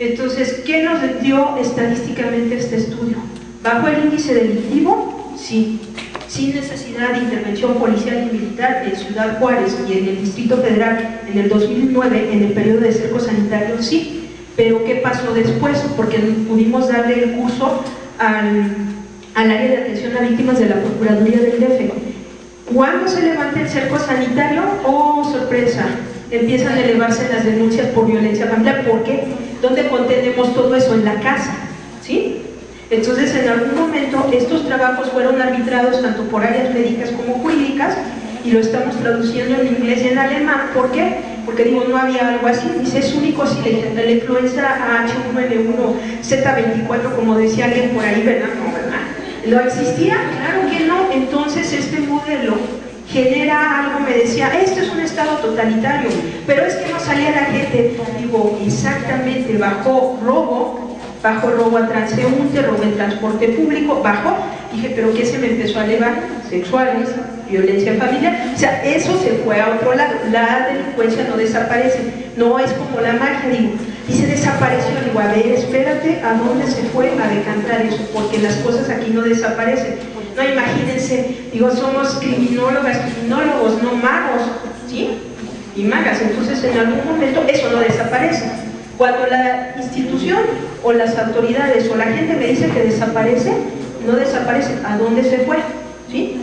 Entonces, ¿qué nos dio estadísticamente este estudio? ¿Bajó el índice delictivo? Sí. Sin necesidad de intervención policial y militar en Ciudad Juárez y en el Distrito Federal en el 2009, en el periodo de cerco sanitario, sí. Pero ¿qué pasó después? Porque pudimos darle el curso al área de atención a víctimas de la Procuraduría del DF. ¿Cuándo se levanta el cerco sanitario? ¡Oh, sorpresa! Empiezan a elevarse las denuncias por violencia familiar. ¿Por qué? ¿Dónde contenemos todo eso? En la casa, ¿sí? Entonces, en algún momento, estos trabajos fueron arbitrados tanto por áreas médicas como jurídicas, y lo estamos traduciendo en inglés y en alemán. ¿Por qué? Porque digo, no había algo así. Dice, es único si la influenza H1N1 Z24, como decía alguien por ahí, ¿verdad? No, ¿verdad? ¿No existía? Claro que no. Entonces, este modelo genera algo. Me decía, esto es un estado totalitario, pero es que no salía la gente. Digo, exactamente, bajó robo a transeúnte, robo en transporte público, bajó. Dije, pero ¿qué se me empezó a elevar? Sexuales, violencia familiar. O sea, eso se fue a otro lado. La delincuencia no desaparece, no es como la magia. Digo, dice desapareció. Digo, a ver, espérate, ¿a dónde se fue a decantar eso? Porque las cosas aquí no desaparecen. No, imagínense, digo, somos criminólogos, no magos, ¿sí? Y magas. Entonces, en algún momento eso no desaparece. Cuando la institución o las autoridades o la gente me dice que desaparece, no desaparece. ¿A dónde se fue? ¿Sí?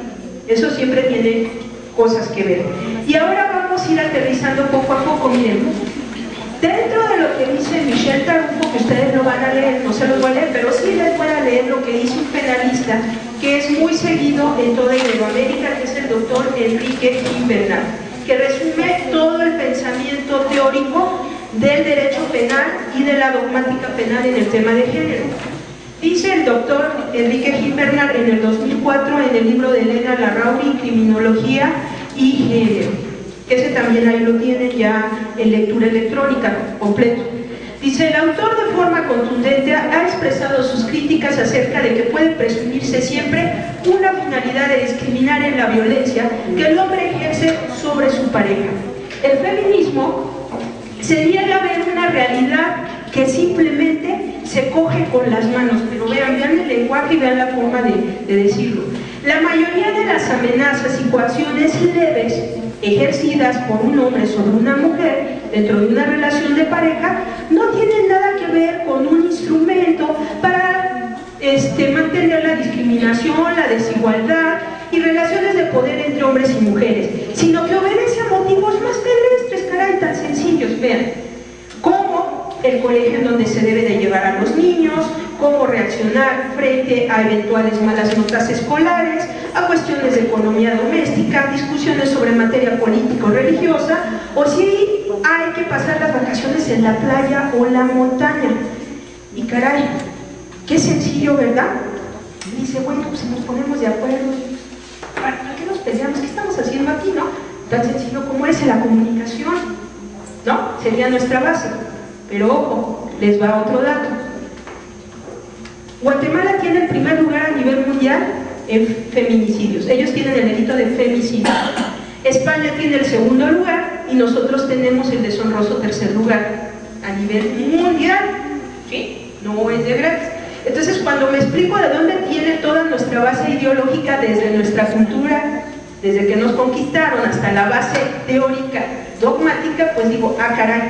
Eso siempre tiene cosas que ver. Y ahora vamos a ir aterrizando poco a poco. Miren, dentro de lo que dice Michel Tarufo, que ustedes lo van a leer, no se los voy a leer, pero sí les voy a leer lo que dice un penalista que es muy seguido en toda Iberoamérica, que es el doctor Enrique Gimbernat, que resume todo el pensamiento teórico del derecho penal y de la dogmática penal en el tema de género. Dice el doctor Enrique Gimbernat en el 2004 en el libro de Elena Larrauri, Criminología y Género, que ese también ahí lo tienen ya en lectura electrónica completo. Dice, el autor de forma contundente ha expresado sus críticas acerca de que puede presumirse siempre una finalidad de discriminar en la violencia que el hombre ejerce sobre su pareja. El feminismo se niega a ver una realidad que simplemente se coge con las manos, pero vean el lenguaje y vean la forma de decirlo. La mayoría de las amenazas y coacciones leves ejercidas por un hombre sobre una mujer dentro de una relación de pareja no tienen nada que ver con un instrumento para mantener la discriminación, la desigualdad y relaciones de poder entre hombres y mujeres, sino que obedece a motivos más pedestres, caray, tan sencillos. Vean, como el colegio en donde se debe de llevar a los niños, cómo reaccionar frente a eventuales malas notas escolares, a cuestiones de economía doméstica, discusiones sobre materia político-religiosa, o si hay que pasar las vacaciones en la playa o la montaña. Y caray, qué sencillo, ¿verdad? Y dice, bueno, pues si nos ponemos de acuerdo, ¿para qué nos peleamos? ¿Qué estamos haciendo aquí, no? Tan sencillo como es la comunicación, ¿no? Sería nuestra base. Pero ojo, les va otro dato. Guatemala tiene el primer lugar a nivel mundial en feminicidios. Ellos tienen el delito de femicidio. España tiene el segundo lugar y nosotros tenemos el deshonroso tercer lugar a nivel mundial. ¿Sí? No es de gratis. Entonces, cuando me explico de dónde tiene toda nuestra base ideológica, desde nuestra cultura, desde que nos conquistaron hasta la base teórica, dogmática, pues digo, ah, caray.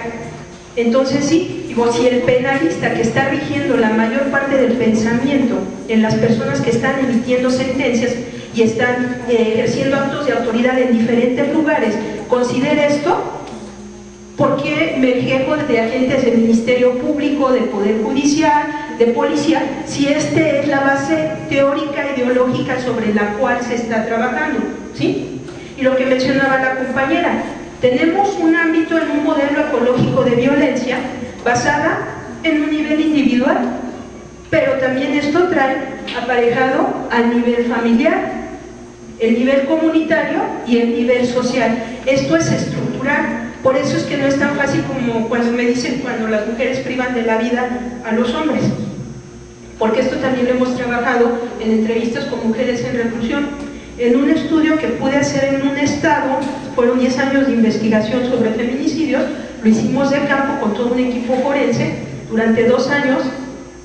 Entonces sí, digo, si el penalista que está rigiendo la mayor parte del pensamiento en las personas que están emitiendo sentencias y están ejerciendo actos de autoridad en diferentes lugares, considera esto, ¿por qué me quejo de agentes del Ministerio Público, del Poder Judicial, de Policía, si esta es la base teórica, ideológica sobre la cual se está trabajando? ¿Sí? Y lo que mencionaba la compañera, tenemos un ámbito en un modelo ecológico de violencia basada en un nivel individual, pero también esto trae aparejado al nivel familiar, el nivel comunitario y el nivel social. Esto es estructural, por eso es que no es tan fácil como cuando me dicen cuando las mujeres privan de la vida a los hombres, porque esto también lo hemos trabajado en entrevistas con mujeres en reclusión. En un estudio que pude hacer en un estado, fueron 10 años de investigación sobre feminicidios, lo hicimos de campo con todo un equipo forense, Durante 2 años,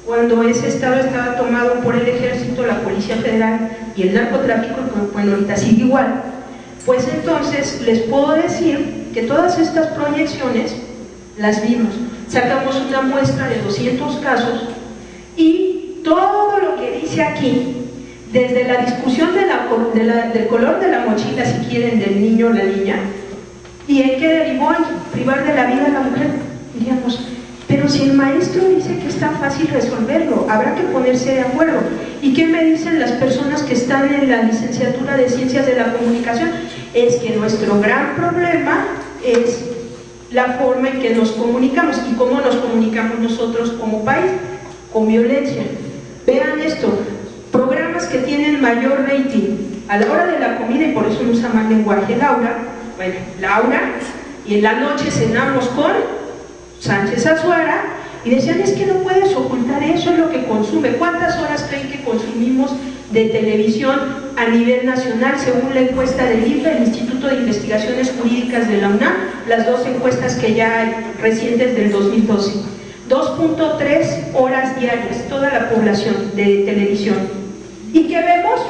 cuando ese estado estaba tomado por el ejército, la Policía Federal y el narcotráfico, bueno, ahorita sigue igual, pues entonces les puedo decir que todas estas proyecciones las vimos. Sacamos una muestra de 200 casos y todo lo que dice aquí, desde la discusión del color de la mochila, si quieren, del niño o la niña, y en qué derivó en privar de la vida a la mujer, diríamos, pero si el maestro dice que es tan fácil resolverlo, habrá que ponerse de acuerdo. ¿Y qué me dicen las personas que están en la licenciatura de Ciencias de la Comunicación? Es que nuestro gran problema es la forma en que nos comunicamos y cómo nos comunicamos nosotros como país, con violencia. Vean esto, programas que tienen mayor rating a la hora de la comida, y por eso no usa mal lenguaje Laura, bueno, Laura, y en la noche cenamos con Sánchez Azuara, y decían, es que no puedes ocultar eso, es lo que consume. ¿Cuántas horas creen que consumimos de televisión a nivel nacional, según la encuesta del INPE, el Instituto de Investigaciones Jurídicas de la UNAM, las 2 encuestas que ya hay recientes del 2012? 2.3 horas diarias, toda la población de televisión. ¿Y qué vemos?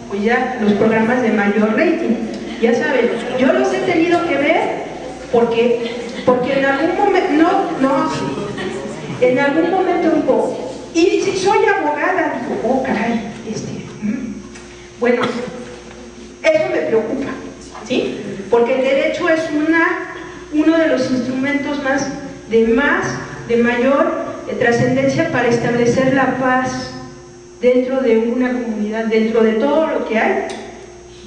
Pues ya los programas de mayor rating. Ya saben, yo los he tenido que ver porque en algún momento, en algún momento digo, y si soy abogada, digo, oh caray, bueno, eso me preocupa, ¿sí? Porque el derecho es uno de los instrumentos de mayor trascendencia para establecer la paz dentro de una comunidad, dentro de todo lo que hay.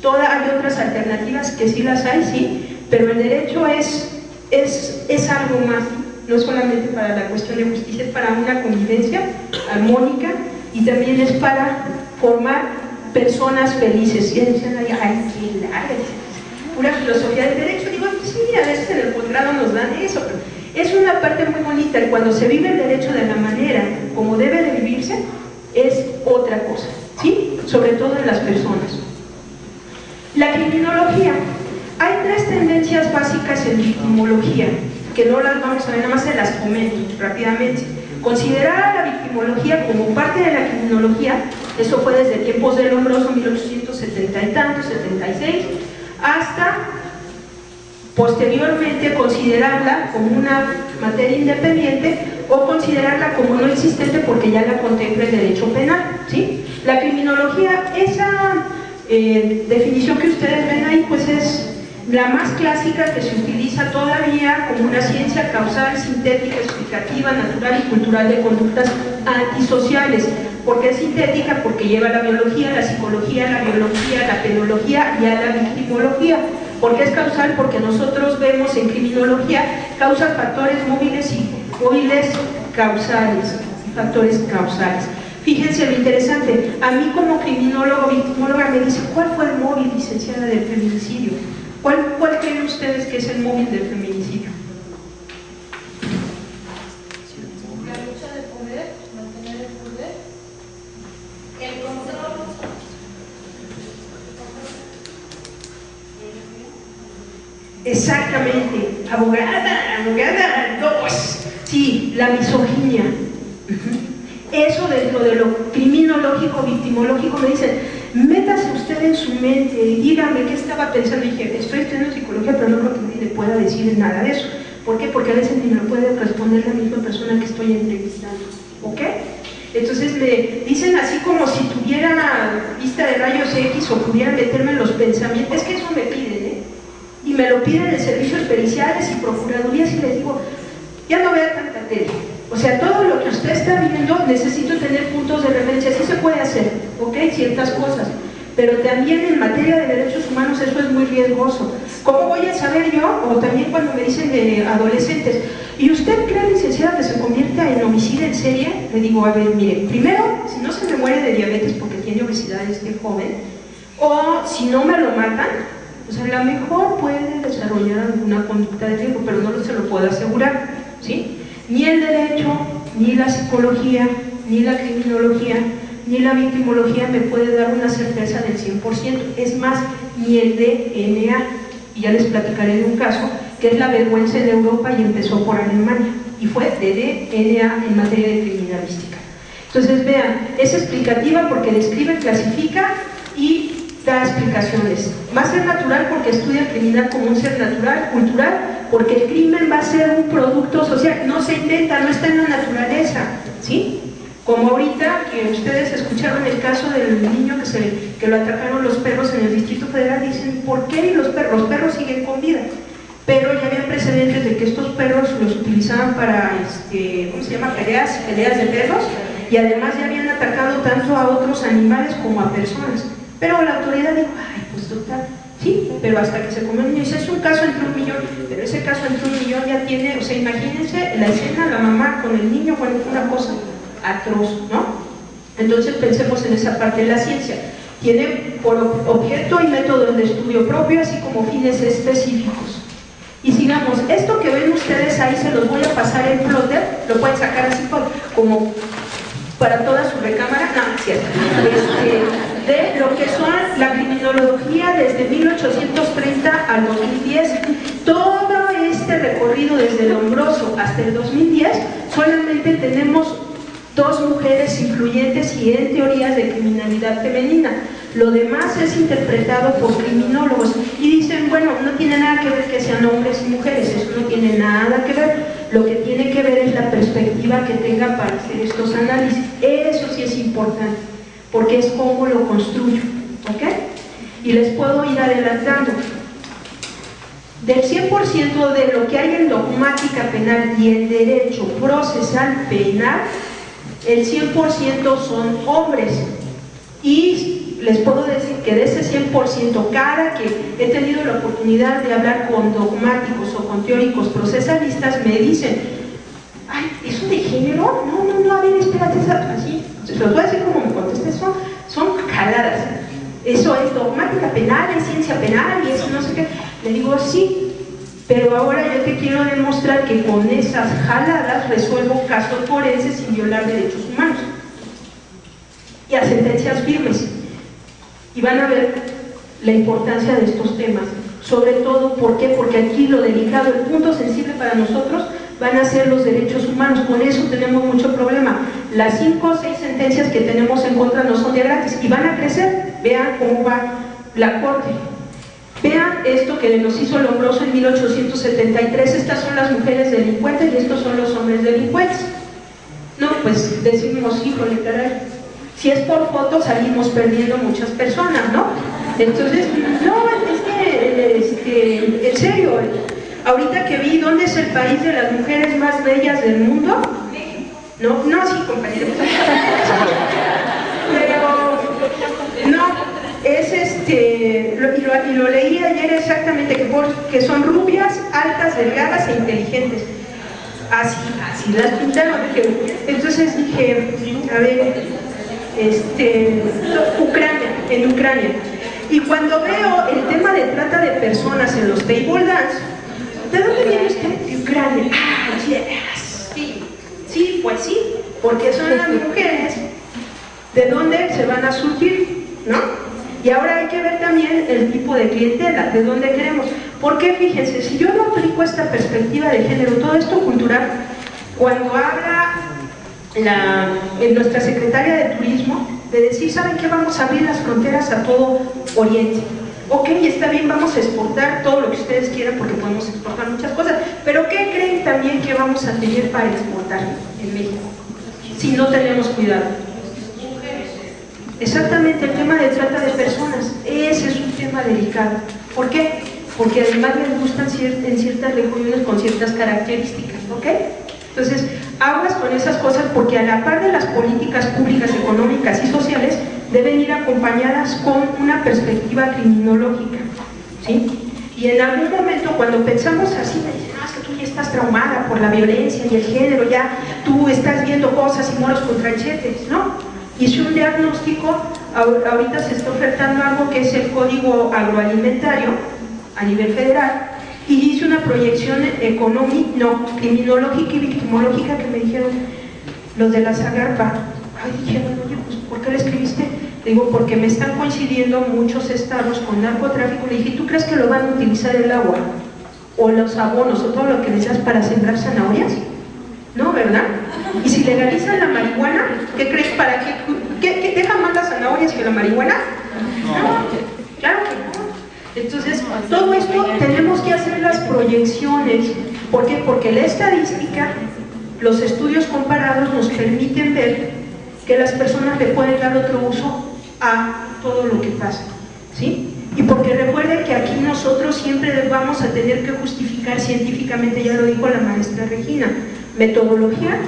Hay otras alternativas que sí las hay, sí, pero el derecho es algo más, no solamente para la cuestión de justicia, es para una convivencia armónica y también es para formar personas felices. Y decían, ay, qué larga, pura filosofía del derecho. Digo, pues sí, a veces en el posgrado nos dan eso, pero es una parte muy bonita, y cuando se vive el derecho de la manera como debe de vivirse, es otra cosa, ¿sí? Sobre todo en las personas. La criminología. Hay 3 tendencias básicas en victimología, que no las vamos a ver, nada más se las comento rápidamente. Considerar a la victimología como parte de la criminología, eso fue desde tiempos del Lombroso, 1870 y tantos, 76, hasta posteriormente considerarla como una materia independiente o considerarla como no existente porque ya la contempla el derecho penal, ¿sí? La criminología, esa definición que ustedes ven ahí, pues es la más clásica que se utiliza todavía como una ciencia causal, sintética, explicativa, natural y cultural de conductas antisociales. ¿Por qué es sintética? Porque lleva la biología, la psicología, la biología, la penología y a la victimología. ¿Por qué es causal? Porque nosotros vemos en criminología causas, factores móviles y móviles causales, factores causales. Fíjense lo interesante, a mí como criminólogo, victimóloga me dice, ¿cuál fue el móvil, licenciada, del feminicidio? ¿Cuál creen ustedes que es el móvil del feminicidio? La lucha de poder, mantener el poder. El control. Exactamente, abogada, no, pues, sí, la misoginia. Eso dentro de lo criminológico, victimológico, me dicen, métase usted en su mente, dígame qué estaba pensando. Y dije, estoy estudiando psicología, pero no creo que nadie le pueda decir nada de eso. ¿Por qué? Porque a veces ni me lo puede responder la misma persona que estoy entrevistando, ¿ok? Entonces me dicen así como si tuviera vista de rayos X o pudiera meterme en los pensamientos. Es que eso me piden, ¿eh? Y me lo piden en servicios periciales y procuradurías, y les digo, ya no vea tanta tele. O sea, todo lo que usted está viviendo, necesito tener puntos de referencia. Sí se puede hacer, ¿ok? Ciertas cosas. Pero también en materia de derechos humanos eso es muy riesgoso. ¿Cómo voy a saber yo? O también cuando me dicen de adolescentes, ¿y usted cree, licenciada, que se convierta en homicida en serie? Le digo, a ver, mire, primero, si no se me muere de diabetes porque tiene obesidad este joven, o si no me lo matan, pues a lo mejor puede desarrollar alguna conducta de riesgo, pero no se lo puedo asegurar, ¿sí? Ni el derecho, ni la psicología, ni la criminología, ni la victimología me puede dar una certeza del 100%. Es más, ni el DNA. Y ya les platicaré de un caso que es la vergüenza en Europa y empezó por Alemania. y fue de DNA en materia de criminalística. Entonces vean, es explicativa porque describe, clasifica y da explicaciones. Va a ser natural porque estudia el criminal como un ser natural, cultural, porque el crimen va a ser un producto social, no se inventa, no está en la naturaleza, ¿sí? Como ahorita que ustedes escucharon el caso del niño que lo atacaron los perros en el Distrito Federal, dicen, ¿por qué los perros siguen con vida? Pero ya había precedentes de que estos perros los utilizaban para, ¿cómo se llama? Peleas de perros, y además ya habían atacado tanto a otros animales como a personas. Pero la autoridad dijo, ay, pues total, sí, pero hasta que se comió un niño, dice, es un caso entre 1 millón, pero ese caso entre 1 millón ya tiene, o sea, imagínense la escena, la mamá con el niño, bueno, una cosa atroz, ¿no? Entonces pensemos en esa parte de la ciencia. Tiene por objeto y métodos de estudio propio, así como fines específicos. Y sigamos, esto que ven ustedes ahí se los voy a pasar en plotter, lo pueden sacar así como para toda su recámara, no, es cierto, de lo que son la criminología desde 1830 al 2010, todo este recorrido desde Lombroso hasta el 2010, solamente tenemos 2 mujeres influyentes y en teorías de criminalidad femenina. Lo demás es interpretado por criminólogos y dicen, bueno, no tiene nada que ver que sean hombres y mujeres, eso no tiene nada que ver, lo que tiene que ver es la perspectiva que tenga para hacer estos análisis. Eso sí es importante, porque es cómo lo construyo, ¿ok? Y les puedo ir adelantando. Del 100% de lo que hay en dogmática penal y en derecho procesal penal, el 100% son hombres. Y les puedo decir que de ese 100%, cada que he tenido la oportunidad de hablar con dogmáticos o con teóricos procesalistas, me dicen, ay, ¿eso de género? No, a ver, espérate, así. Se los voy a decir como me contesté, son jaladas. Eso es dogmática penal, es ciencia penal y eso no sé qué. Le digo, sí, pero ahora yo te quiero demostrar que con esas jaladas resuelvo casos forenses sin violar derechos humanos y a sentencias firmes. Y van a ver la importancia de estos temas, sobre todo, ¿por qué? Porque aquí lo delicado, el punto sensible para nosotros van a ser los derechos humanos. Con eso tenemos mucho problema. Las 5 o 6 sentencias que tenemos en contra no son de gratis y van a crecer. Vean cómo va la corte. Vean esto que nos hizo Lombroso en 1873. Estas son las mujeres delincuentes y estos son los hombres delincuentes. No, pues decimos, híjole, caray, si es por foto salimos perdiendo muchas personas, ¿no? Entonces, no, es que en serio, ahorita que vi dónde es el país de las mujeres más bellas del mundo, no, sí, compañeros, pero no, es y lo leí ayer exactamente, que son rubias, altas, delgadas e inteligentes. Así las pintaron. Entonces dije, a ver, en Ucrania. Y cuando veo el tema de trata de personas en los table dance, ¿de dónde viene usted? De Ucrania. Ah, yes. Sí, pues sí, porque son las mujeres de dónde se van a surgir, ¿no? Y ahora hay que ver también el tipo de clientela, de dónde queremos. Porque fíjense, si yo no aplico esta perspectiva de género, todo esto cultural, cuando habla nuestra secretaria de Turismo, de decir, ¿saben qué? Vamos a abrir las fronteras a todo Oriente. Ok, está bien, vamos a exportar todo lo que ustedes quieran porque podemos exportar muchas cosas, pero ¿qué creen también que vamos a tener para exportar en México? Si no tenemos cuidado. Exactamente, el tema de trata de personas, ese es un tema delicado. ¿Por qué? Porque además les gustan en ciertas regiones con ciertas características, ¿ok? Entonces, aguas con esas cosas porque a la par de las políticas públicas, económicas y sociales deben ir acompañadas con una perspectiva criminológica, ¿sí? Y en algún momento cuando pensamos así, me dicen, no, es que tú ya estás traumada por la violencia y el género, ya tú estás viendo cosas y moros con tranchetes, ¿no? Hice un diagnóstico, ahorita se está ofertando algo que es el Código Agroalimentario a nivel federal, y hice una proyección criminológica y victimológica que me dijeron los de la Zagarpa. Ay, dijeron, oye, pues ¿por qué le escribiste? Digo, porque me están coincidiendo muchos estados con narcotráfico. Le dije, ¿tú crees que lo van a utilizar el agua? O los abonos, o todo lo que necesitas para sembrar zanahorias. no, ¿verdad? Y si legalizan la marihuana, ¿qué crees? ¿Para qué dejan más las zanahorias que la marihuana? No, claro que no. Entonces, todo esto tenemos que hacer las proyecciones. ¿Por qué? Porque la estadística, los estudios comparados nos permiten ver que las personas le pueden dar otro uso a todo lo que pasa, ¿sí? Y porque recuerden que aquí nosotros siempre vamos a tener que justificar científicamente, ya lo dijo la maestra Regina, metodología,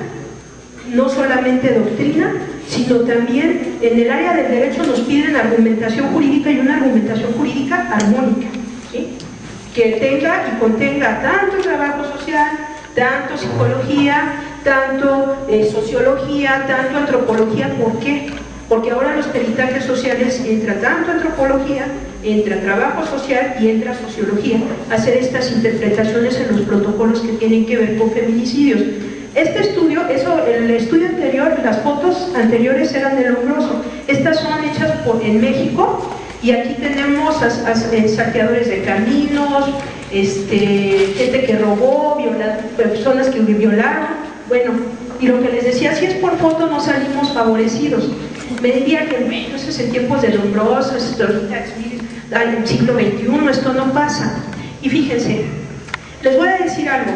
no solamente doctrina, sino también en el área del derecho nos piden argumentación jurídica y una argumentación jurídica armónica, ¿sí? Que tenga y contenga tanto trabajo social, tanto psicología, tanto sociología, tanto antropología. ¿Por qué? Porque ahora los peritajes sociales entra tanto antropología, entra trabajo social y entra sociología, hacer estas interpretaciones en los protocolos que tienen que ver con feminicidios. Este estudio, el estudio anterior, las fotos anteriores eran de Lombroso, estas son hechas en México, y aquí tenemos saqueadores de caminos, gente que robó, personas que violaron, bueno, y lo que les decía, si es por foto no salimos favorecidos. Me diría que bueno, eso es en tiempos de Lombroso, esto en el siglo XXI, esto no pasa. Y fíjense, les voy a decir algo,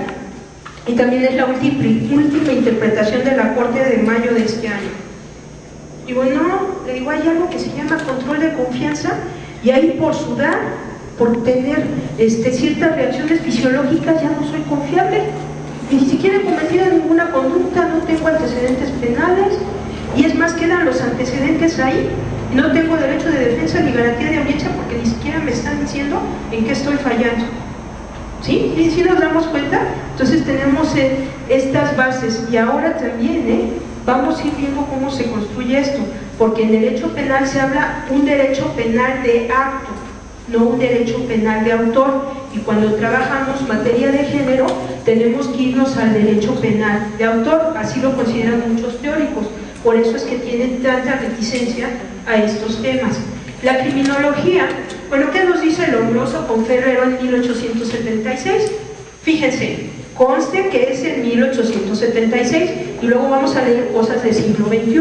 y también es la última interpretación de la Corte de mayo de este año. Digo, no, le digo, hay algo que se llama control de confianza, y ahí por sudar, por tener ciertas reacciones fisiológicas, ya no soy confiable, ni siquiera he cometido ninguna conducta, no tengo antecedentes penales, y es más, quedan los antecedentes ahí, y no tengo derecho de defensa ni garantía de audiencia porque ni siquiera me están diciendo en qué estoy fallando. ¿Sí? ¿Y si nos damos cuenta? Entonces tenemos estas bases, y ahora también vamos a ir viendo cómo se construye esto, porque en derecho penal se habla un derecho penal de acto, no un derecho penal de autor, y cuando trabajamos materia de género tenemos que irnos al derecho penal de autor, así lo consideran muchos teóricos, por eso es que tienen tanta reticencia a estos temas. La criminología, bueno, ¿qué nos dice Lombroso con Ferrero en 1876? Fíjense, conste que es en 1876 y luego vamos a leer cosas del siglo XXI.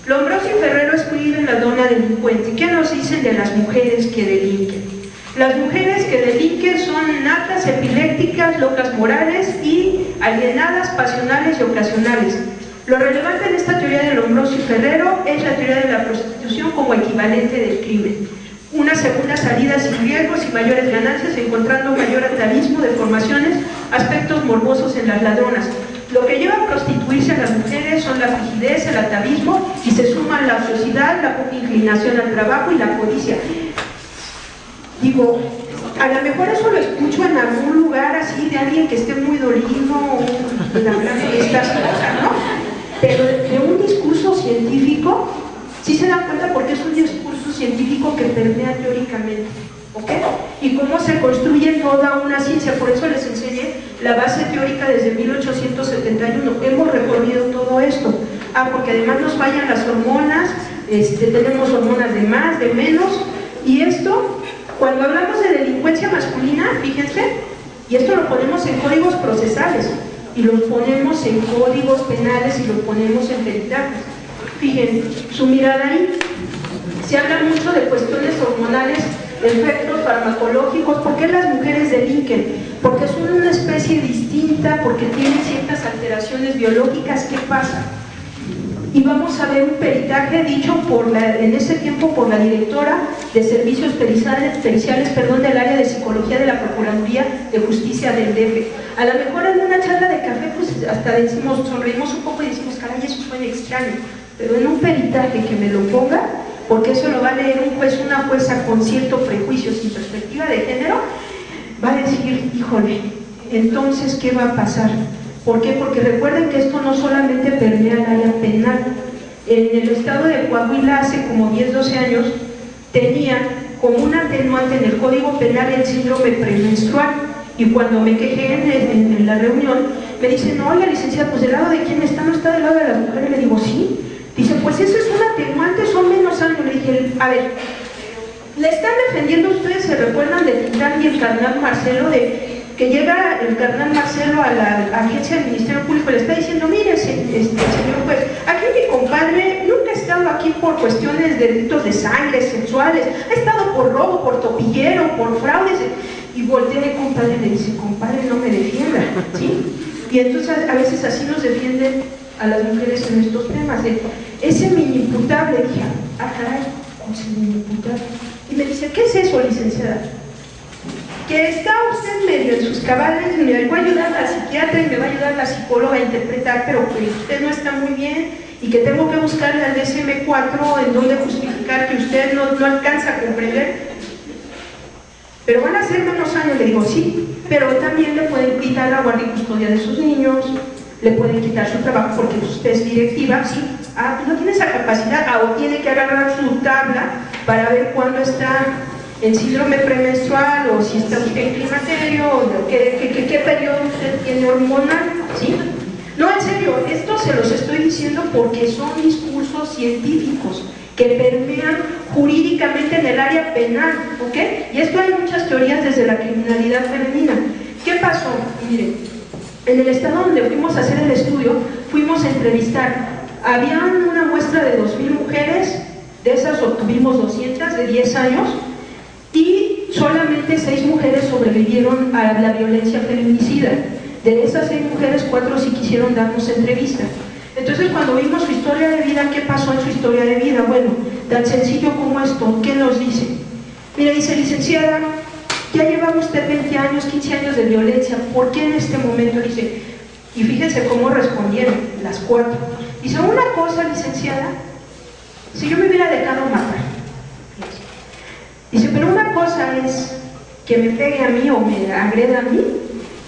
Lombroso y Ferrero escriben La dona delincuente. ¿Qué nos dicen de las mujeres que delinquen? Las mujeres que delinquen son natas, epilépticas, locas morales y alienadas, pasionales y ocasionales. Lo relevante en esta teoría de Lombroso y Ferrero es la teoría de la prostitución como equivalente del crimen. Una segunda salida sin riesgos y mayores ganancias, encontrando mayor atavismo, deformaciones, aspectos morbosos en las ladronas. Lo que lleva a prostituirse a las mujeres son la frigidez, el atavismo, y se suman la ociosidad, la poca inclinación al trabajo y la codicia. Digo, a lo mejor eso lo escucho en algún lugar así de alguien que esté muy dolido hablando de estas cosas, ¿no? Pero de un discurso científico, sí se dan cuenta porque es un discurso científico que permea teóricamente, ¿ok? Y cómo se construye toda una ciencia, por eso les enseñé la base teórica desde 1871, hemos recorrido todo esto. Porque además nos fallan las hormonas, tenemos hormonas de más, de menos, y esto, cuando hablamos de delincuencia masculina, fíjense, y esto lo ponemos en códigos procesales, y los ponemos en códigos penales y los ponemos en peritajes. Fíjense, su mirada ahí, se habla mucho de cuestiones hormonales, efectos farmacológicos. ¿Por qué las mujeres delinquen? Porque son una especie distinta, porque tienen ciertas alteraciones biológicas. ¿Qué pasa? Y vamos a ver un peritaje dicho en ese tiempo por la directora de servicios periciales del área de psicología de la Procuraduría de Justicia del DF. A lo mejor en una charla de café pues hasta sonreímos un poco y decimos, caray, eso suena extraño, pero en un peritaje que me lo ponga, porque eso lo va a leer un juez, una jueza con cierto prejuicio, sin perspectiva de género, va a decir, híjole, entonces ¿qué va a pasar? ¿Por qué? Porque recuerden que esto no solamente permea el área penal. En el estado de Coahuila hace como 10-12 años tenía como un atenuante en el Código Penal el síndrome premenstrual, y cuando me quejé en la reunión me dicen, no, oiga licenciada, pues del lado de quién está, no está del lado de las mujeres. Le digo, sí. Dice, pues eso es un atenuante, son menos años. Le dije, a ver, le están defendiendo, ustedes se recuerdan de Tintán y el carnal Marcelo, de que llega el carnal Marcelo a la agencia del Ministerio Público y le está diciendo, mire, señor juez, aquí mi compadre nunca ha estado aquí por cuestiones de delitos de sangre, sexuales, ha estado por robo, por topillero, por fraudes, y voltea el compadre y le dice, compadre, no me defienda, ¿sí? Y entonces a veces así nos defienden a las mujeres en estos temas, ese mini imputable, dije, ah caray, ese mini imputable, y me dice, ¿qué es eso, licenciada? Que está usted medio en sus cabales, me va a ayudar la psiquiatra y me va a ayudar la psicóloga a interpretar, pero que usted no está muy bien y que tengo que buscarle al DSM-4 en donde justificar que usted no alcanza a comprender. Pero van a ser menos años, le digo, sí, pero también le pueden quitar la guardia y custodia de sus niños, le pueden quitar su trabajo porque usted es directiva, sí, no tiene esa capacidad, o tiene que agarrar su tabla para ver cuándo está en síndrome premenstrual, o si está usted en climaterio, o qué periodo usted tiene hormonal, ¿sí? No, en serio, esto se los estoy diciendo porque son discursos científicos que permean jurídicamente en el área penal, ¿ok? Y esto hay muchas teorías desde la criminalidad femenina. ¿Qué pasó? Miren, en el estado donde fuimos a hacer el estudio, fuimos a entrevistar, había una muestra de 2,000 mujeres, de esas obtuvimos 200 de 10 años, y solamente 6 mujeres sobrevivieron a la violencia feminicida. De esas 6 mujeres, 4 sí quisieron darnos entrevista. Entonces, cuando vimos su historia de vida, ¿qué pasó en su historia de vida? Bueno, tan sencillo como esto, ¿qué nos dice? Mira, dice, licenciada, ya lleva usted 20 años, 15 años de violencia, ¿por qué en este momento? Dice, y fíjense cómo respondieron las 4. Dice, una cosa, licenciada, si yo me hubiera dejado matar. Dice, pero una cosa es que me pegue a mí o me agreda a mí,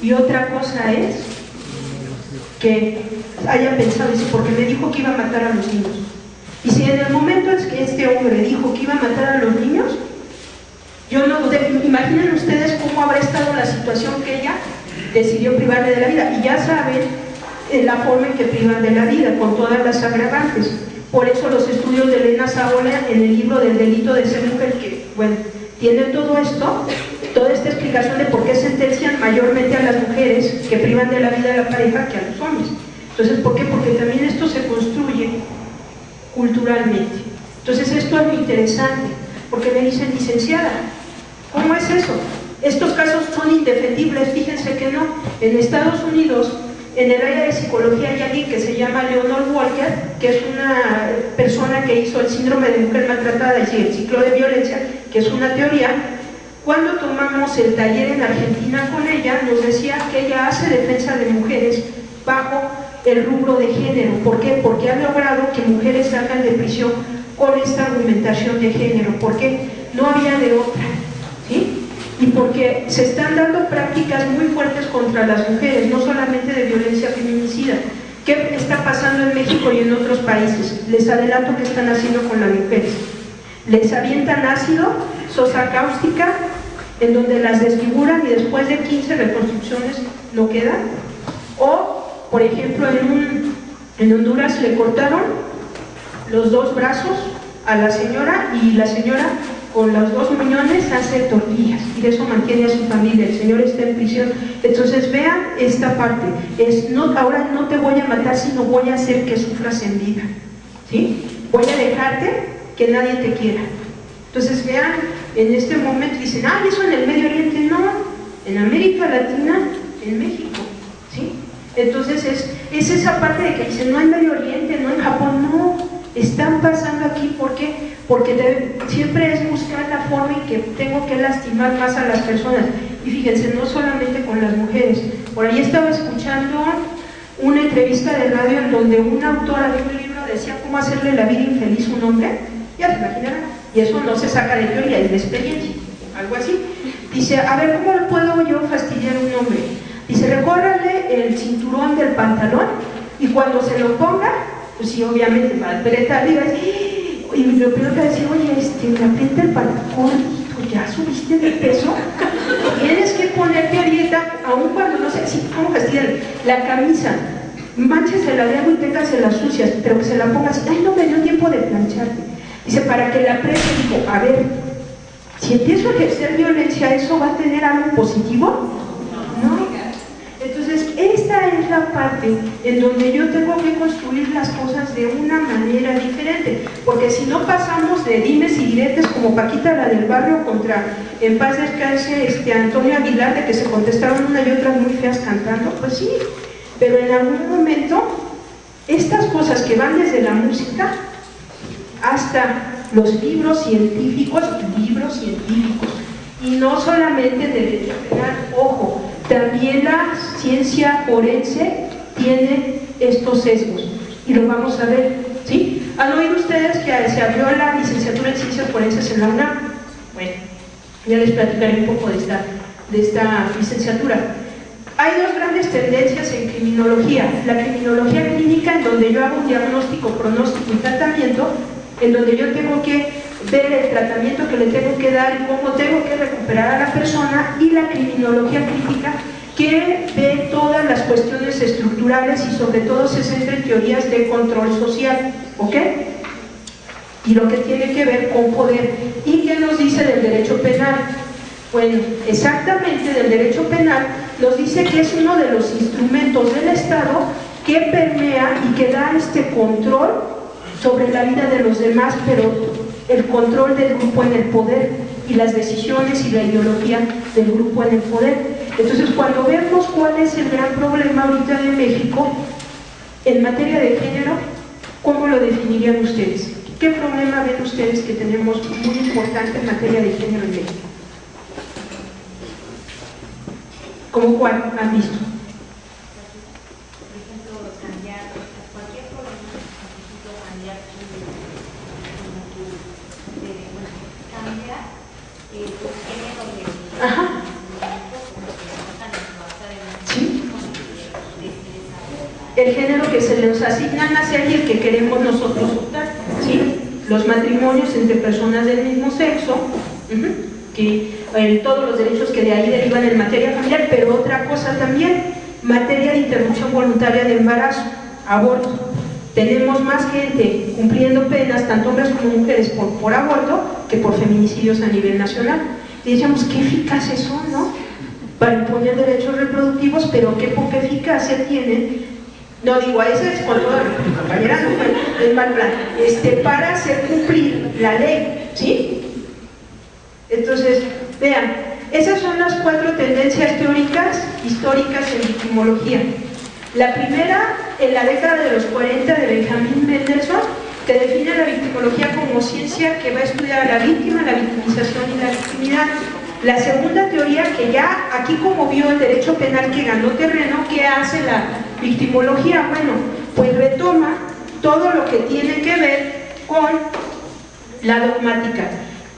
y otra cosa es que haya pensado, dice, porque me dijo que iba a matar a los niños. Y si en el momento en que este hombre dijo que iba a matar a los niños, yo no dudé. Imaginen ustedes cómo habrá estado la situación que ella decidió privarle de la vida, y ya saben la forma en que privan de la vida, con todas las agravantes. Por eso los estudios de Elena Saola en el libro del delito de ser mujer, que bueno, tiene todo esto, toda esta explicación de por qué sentencian mayormente a las mujeres que privan de la vida a la pareja que a los hombres. Entonces, ¿por qué? Porque también esto se construye culturalmente. Entonces, esto es muy interesante, porque me dicen, licenciada, ¿cómo es eso? Estos casos son indefendibles, fíjense que no. En Estados Unidos, en el área de psicología hay alguien que se llama Leonor Walker, que es una persona que hizo el síndrome de mujer maltratada y el ciclo de violencia, que es una teoría. Cuando tomamos el taller en Argentina con ella, nos decía que ella hace defensa de mujeres bajo el rubro de género. ¿Por qué? Porque ha logrado que mujeres salgan de prisión con esta argumentación de género. ¿Por qué? No había de otra, ¿sí? Y porque se están dando prácticas muy fuertes contra las mujeres, no solamente de violencia feminicida. ¿Qué está pasando en México y en otros países? Les adelanto qué están haciendo con las mujeres. Les avientan ácido, sosa cáustica, en donde las desfiguran y después de 15 reconstrucciones no quedan. O, por ejemplo, en Honduras le cortaron los 2 brazos a la señora, y la señora con los 2 muñones hace tortillas y de eso mantiene a su familia. El señor está en prisión. Entonces vean esta parte, ahora no te voy a matar, sino voy a hacer que sufras en vida, ¿sí? Voy a dejarte que nadie te quiera. Entonces vean, en este momento dicen, eso en el Medio Oriente. No, en América Latina, en México, ¿sí? Entonces es esa parte de que dicen, no en Medio Oriente, no en Japón. No, están pasando aquí. ¿Por qué? Porque siempre es buscar la forma en que tengo que lastimar más a las personas. Y fíjense, no solamente con las mujeres. Por ahí estaba escuchando una entrevista de radio en donde una autora de un libro decía cómo hacerle la vida infeliz a un hombre. Ya se imaginarán. Y eso no se saca de teoría, es de experiencia, algo así. Dice, a ver, ¿cómo puedo yo fastidiar a un hombre? Dice, recórrale el cinturón del pantalón y cuando se lo ponga, pues sí, obviamente va a apretar y va a decir, y lo primero que va a decir, oye, me aprieta el pantalón, ya subiste de peso, tienes que ponerte a dieta, aun cuando no sé, sí, ¿cómo fastidiar? La camisa, manchesela de agua y téngasela sucias, pero que se la ponga así, ay, no me dio tiempo de plancharte. Dice, para que la apriete, digo, a ver, si empiezo a ejercer violencia, ¿eso va a tener algo positivo? es la parte en donde yo tengo que construir las cosas de una manera diferente, porque si no pasamos de dimes y diretes como Paquita la del barrio contra, en paz descanse, Antonio Aguilar, de que se contestaron una y otra muy feas cantando, pues sí, pero en algún momento estas cosas que van desde la música hasta los libros científicos, y no solamente derecho penal, ojo, también la ciencia forense tiene estos sesgos, y lo vamos a ver, ¿sí? ¿Han oído ustedes que se abrió la licenciatura en ciencias forenses en la UNAM? Bueno, ya les platicaré un poco de esta licenciatura. Hay dos grandes tendencias en criminología: la criminología clínica, en donde yo hago un diagnóstico, pronóstico y tratamiento, en donde yo tengo que ver el tratamiento que le tengo que dar y cómo tengo que recuperar a la persona, y la criminología crítica, que ve todas las cuestiones estructurales y sobre todo se centra en teorías de control social, ¿ok? Y lo que tiene que ver con poder. ¿Y qué nos dice del derecho penal? Bueno, exactamente del derecho penal nos dice que es uno de los instrumentos del Estado que permea y que da este control sobre la vida de los demás, pero el control del grupo en el poder y las decisiones y la ideología del grupo en el poder. Entonces, cuando vemos cuál es el gran problema ahorita de México en materia de género, ¿cómo lo definirían ustedes? ¿Qué problema ven ustedes que tenemos muy importante en materia de género en México? ¿Cómo cuál han visto? Ajá. ¿Sí? El género que se les asigna nacer y el que queremos nosotros optar, ¿sí? Los matrimonios entre personas del mismo sexo, que todos los derechos que de ahí derivan en materia familiar, pero otra cosa también, materia de interrupción voluntaria de embarazo, aborto. Tenemos más gente cumpliendo penas, tanto hombres como mujeres, por aborto, que por feminicidios a nivel nacional. Y decíamos, qué eficaces son, ¿no? Para imponer derechos reproductivos, pero qué poca eficacia tienen. No digo, a ese es con toda la compañera, no fue el mal plan, para hacer cumplir la ley, ¿sí? Entonces, vean, esas son las 4 tendencias teóricas históricas en victimología. La primera, en la década de los 40, de Benjamin Mendelssohn, que define la victimología como ciencia que va a estudiar a la víctima, la victimización y la victimidad. La segunda teoría, que ya aquí, como vio el derecho penal que ganó terreno, ¿qué hace la victimología? Bueno, pues retoma todo lo que tiene que ver con la dogmática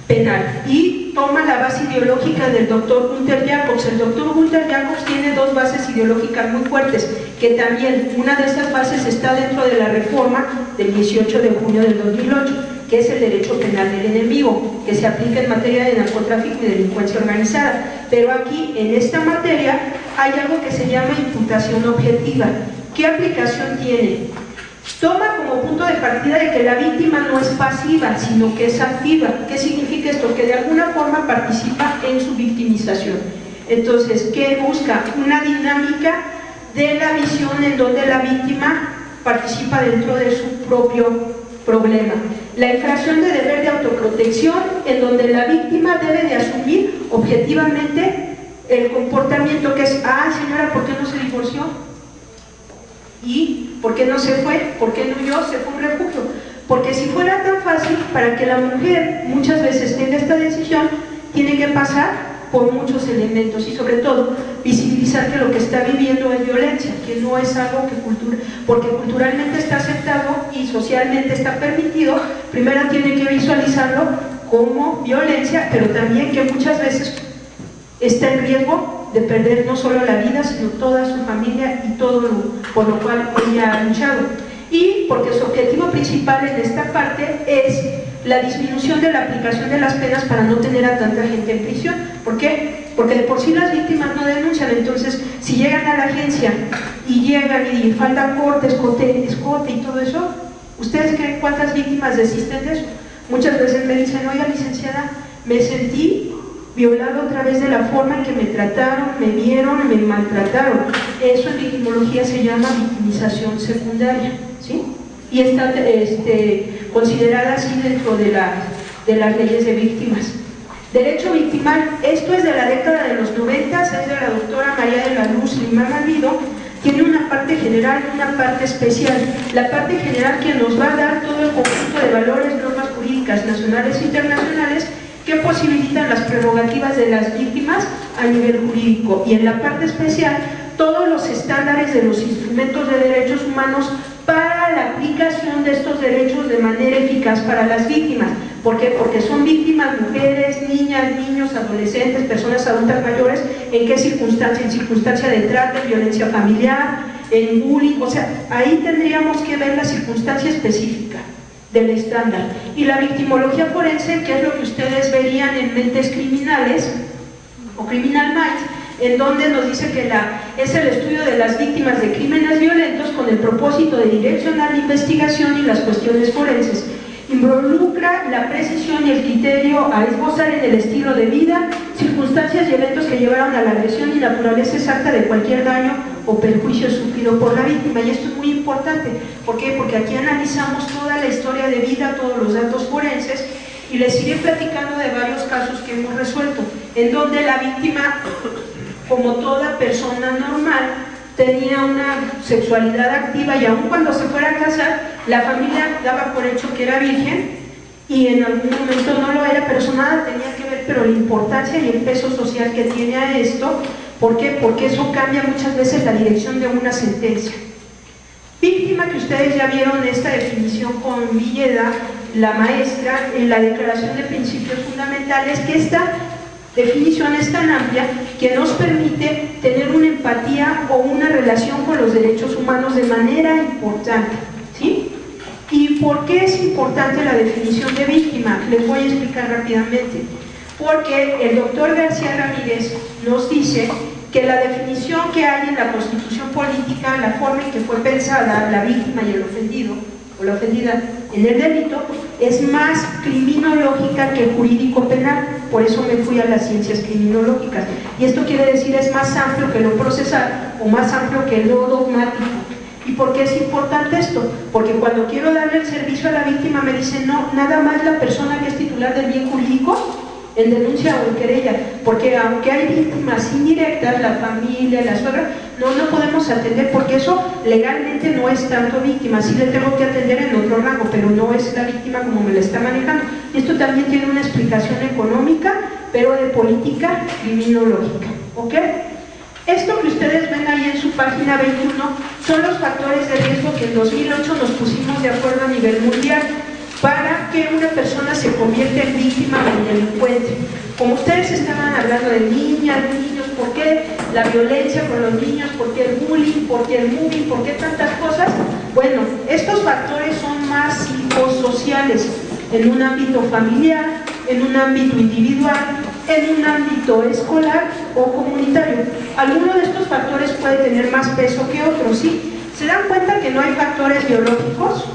penal y toma la base ideológica del doctor Gunther Jacobs. El doctor Gunther Jacobs tiene 2 bases ideológicas muy fuertes, que también una de esas bases está dentro de la reforma del 18 de junio del 2008, que es el derecho penal del enemigo, que se aplica en materia de narcotráfico y delincuencia organizada. Pero aquí, en esta materia, hay algo que se llama imputación objetiva. ¿Qué aplicación tiene? Toma como punto de partida de que la víctima no es pasiva, sino que es activa. ¿Qué significa esto? Que de alguna forma participa en su victimización. Entonces, ¿qué busca? Una dinámica de la visión en donde la víctima participa dentro de su propio problema. La infracción de deber de autoprotección, en donde la víctima debe de asumir objetivamente el comportamiento que es: ah, señora, ¿por qué no se divorció? ¿Y por qué no se fue? ¿Por qué no huyó? Se fue a un refugio. Porque si fuera tan fácil, para que la mujer muchas veces tenga esta decisión, tiene que pasar por muchos elementos y sobre todo visibilizar que lo que está viviendo es violencia, que no es algo que porque culturalmente está aceptado y socialmente está permitido. Primero tiene que visualizarlo como violencia, pero también que muchas veces está en riesgo de perder no solo la vida, sino toda su familia y todo por lo cual ella ha luchado. Y porque su objetivo principal en esta parte es la disminución de la aplicación de las penas para no tener a tanta gente en prisión. ¿Por qué? Porque de por sí las víctimas no denuncian. Entonces, si llegan a la agencia y llegan y faltan corte, escote y todo eso, ¿ustedes creen cuántas víctimas desisten de eso? Muchas veces me dicen: oiga, licenciada, me sentí violado a través de la forma en que me trataron, me vieron, me maltrataron. Eso en victimología se llama victimización secundaria, ¿sí? Y está considerada así dentro de las leyes de víctimas. Derecho victimal, esto es de la década de los 90, es de la doctora María de la Luz Lima Malvido. Tiene una parte general y una parte especial. La parte general que nos va a dar todo el conjunto de valores, normas jurídicas nacionales e internacionales que posibilitan las prerrogativas de las víctimas a nivel jurídico, y en la parte especial todos los estándares de los instrumentos de derechos humanos para la aplicación de estos derechos de manera eficaz para las víctimas. ¿Por qué? Porque son víctimas mujeres, niñas, niños, adolescentes, personas adultas mayores. ¿En qué circunstancia? En circunstancia de trata, violencia familiar, en bullying. O sea, ahí tendríamos que ver la circunstancia específica del estándar. Y la victimología forense, que es lo que ustedes verían en Mentes Criminales o Criminal Minds, en donde nos dice que es el estudio de las víctimas de crímenes violentos con el propósito de direccionar la investigación y las cuestiones forenses. Involucra la precisión y el criterio a esbozar en el estilo de vida, circunstancias y eventos que llevaron a la agresión y naturaleza exacta de cualquier daño o perjuicio sufrido por la víctima. Y esto es muy importante. ¿Por qué? Porque aquí analizamos toda la historia de vida, todos los datos forenses, y les iré platicando de varios casos que hemos resuelto, en donde la víctima, como toda persona normal, tenía una sexualidad activa, y aun cuando se fuera a casar, la familia daba por hecho que era virgen, y en algún momento no lo era, pero eso nada tenía que ver. Pero la importancia y el peso social que tiene a esto, ¿por qué? Porque eso cambia muchas veces la dirección de una sentencia. Víctima, que ustedes ya vieron esta definición con Villeda, la maestra, en la Declaración de Principios Fundamentales, que esta definición es tan amplia que nos permite tener una empatía o una relación con los derechos humanos de manera importante, ¿sí? ¿Y por qué es importante la definición de víctima? Les voy a explicar rápidamente. Porque el doctor García Ramírez nos dice que la definición que hay en la Constitución política, la forma en que fue pensada la víctima y el ofendido o la ofendida en el delito, es más criminológica que jurídico-penal. Por eso me fui a las ciencias criminológicas. Y esto quiere decir es más amplio que lo procesal o más amplio que lo dogmático. ¿Y por qué es importante esto? Porque cuando quiero darle el servicio a la víctima me dicen, no, nada más la persona que es titular del bien jurídico en denuncia o en querella, porque aunque hay víctimas indirectas, la familia, la suegra, no podemos atender, porque eso legalmente no es tanto víctima. Sí le tengo que atender en otro rango, pero no es la víctima como me la está manejando. Y esto también tiene una explicación económica, pero de política criminológica, ¿ok? Esto que ustedes ven ahí en su página 21 son los factores de riesgo que en 2008 nos pusimos de acuerdo a nivel mundial para que una persona se convierta en víctima o en delincuente. Como ustedes estaban hablando de niñas, niños, ¿por qué la violencia con los niños? ¿Por qué el bullying? ¿Por qué el moving? ¿Por qué tantas cosas? Bueno, estos factores son más psicosociales, en un ámbito familiar, en un ámbito individual, en un ámbito escolar o comunitario. Alguno de estos factores puede tener más peso que otros, ¿sí? ¿Se dan cuenta que no hay factores biológicos?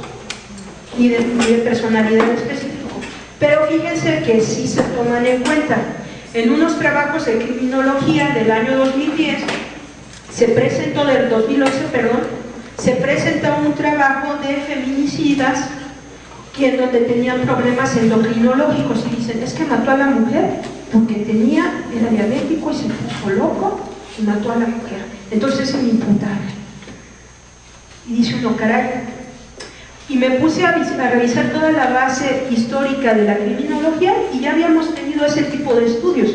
Ni de personalidad específico, pero fíjense que sí se toman en cuenta. En unos trabajos de criminología del año 2010 del 2011, se presentó un trabajo de feminicidas en donde tenían problemas endocrinológicos, y dicen, es que mató a la mujer porque era diabético y se puso loco y mató a la mujer, entonces es inimputable. Y dice uno, caray. Y me puse a revisar toda la base histórica de la criminología, y ya habíamos tenido ese tipo de estudios.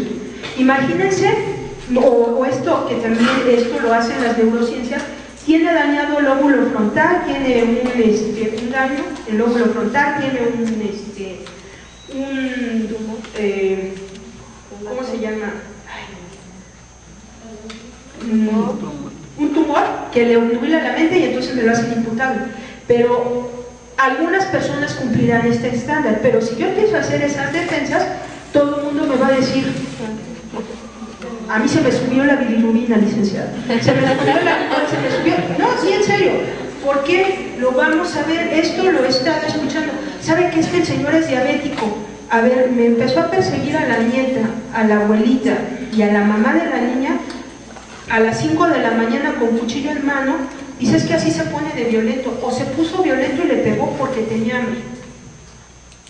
Imagínense, o esto que también esto lo hacen las neurociencias, tiene dañado el lóbulo frontal, tiene un daño, el lóbulo frontal tiene ¿cómo se llama? Un tumor que le obnubila la mente y entonces me lo hacen imputable. Pero algunas personas cumplirán este estándar, pero si yo empiezo a hacer esas defensas, todo el mundo me va a decir, a mí se me subió la bilirrubina, licenciada, se me subió, no, sí, en serio, ¿por qué? Lo vamos a ver, esto lo he estado escuchando. ¿Sabe que es que el señor es diabético? a ver, me empezó a perseguir a la nieta, a la abuelita y a la mamá de la niña a las 5 de la mañana con cuchillo en mano. Dice, es que así se pone de violento, o se puso violento y le pegó porque tenía hambre,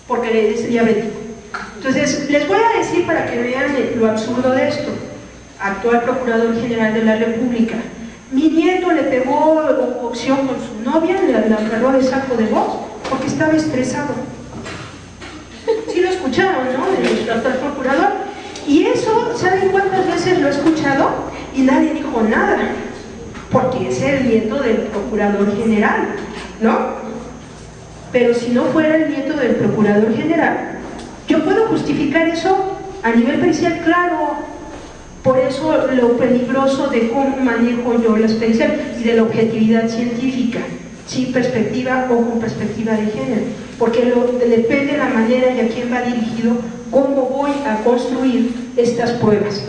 porque es diabético. Entonces, les voy a decir para que vean lo absurdo de esto. Actual Procurador General de la República. Mi nieto le pegó opción con su novia, le agarró de saco de voz porque estaba estresado. Sí lo escucharon, ¿no? El actual procurador. Y eso, ¿saben cuántas veces lo he escuchado? Y nadie dijo nada, porque es el nieto del Procurador General, ¿no? Pero si no fuera el nieto del Procurador General, yo puedo justificar eso a nivel pericial, claro. Por eso lo peligroso de cómo manejo yo las pericial y de la objetividad científica, sin perspectiva o con perspectiva de género, porque depende de la manera y a quién va dirigido, cómo voy a construir estas pruebas.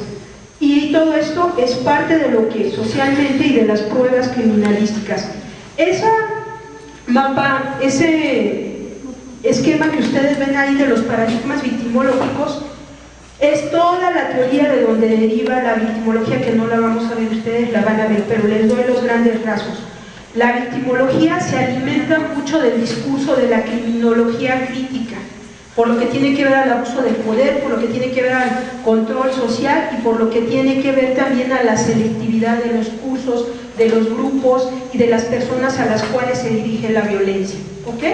Y todo esto es parte de lo que socialmente y de las pruebas criminalísticas. Esa mapa, ese esquema que ustedes ven ahí de los paradigmas victimológicos, es toda la teoría de donde deriva la victimología, que no la vamos a ver ustedes, la van a ver, pero les doy los grandes rasgos. La victimología se alimenta mucho del discurso de la criminología crítica, por lo que tiene que ver al abuso del poder, por lo que tiene que ver al control social y por lo que tiene que ver también a la selectividad de los cursos, de los grupos y de las personas a las cuales se dirige la violencia. ¿Ok?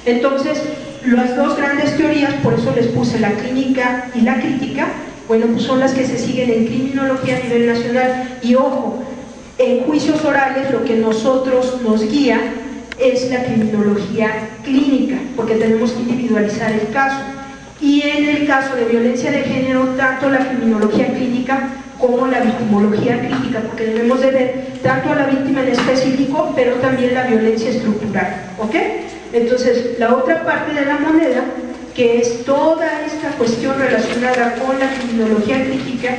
Entonces, las dos grandes teorías, por eso les puse la clínica y la crítica, bueno, pues son las que se siguen en criminología a nivel nacional. Y ojo, en juicios orales lo que nosotros nos guía es la criminología clínica, porque tenemos que individualizar el caso. Y en el caso de violencia de género, tanto la criminología clínica como la victimología crítica, porque debemos de ver tanto a la víctima en específico, pero también la violencia estructural. ¿Ok? Entonces, la otra parte de la moneda, que es toda esta cuestión relacionada con la criminología crítica,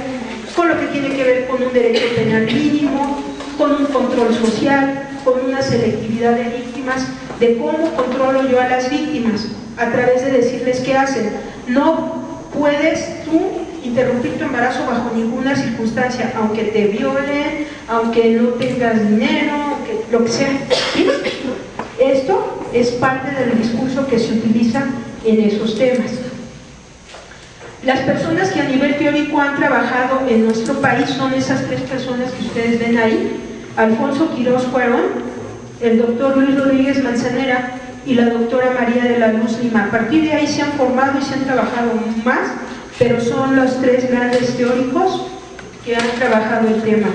con lo que tiene que ver con un derecho penal mínimo, con un control social, con una selectividad de víctimas, de cómo controlo yo a las víctimas, a través de decirles qué hacen. No puedes tú interrumpir tu embarazo bajo ninguna circunstancia, aunque te violen, aunque no tengas dinero, aunque lo que sea. ¿Sí? Esto es parte del discurso que se utiliza en esos temas. Las personas que a nivel teórico han trabajado en nuestro país son esas tres personas que ustedes ven ahí: Alfonso Quirós Cuarón, el doctor Luis Rodríguez Manzanera y la doctora María de la Luz Lima. A partir de ahí se han formado y se han trabajado más, pero son los tres grandes teóricos que han trabajado el tema.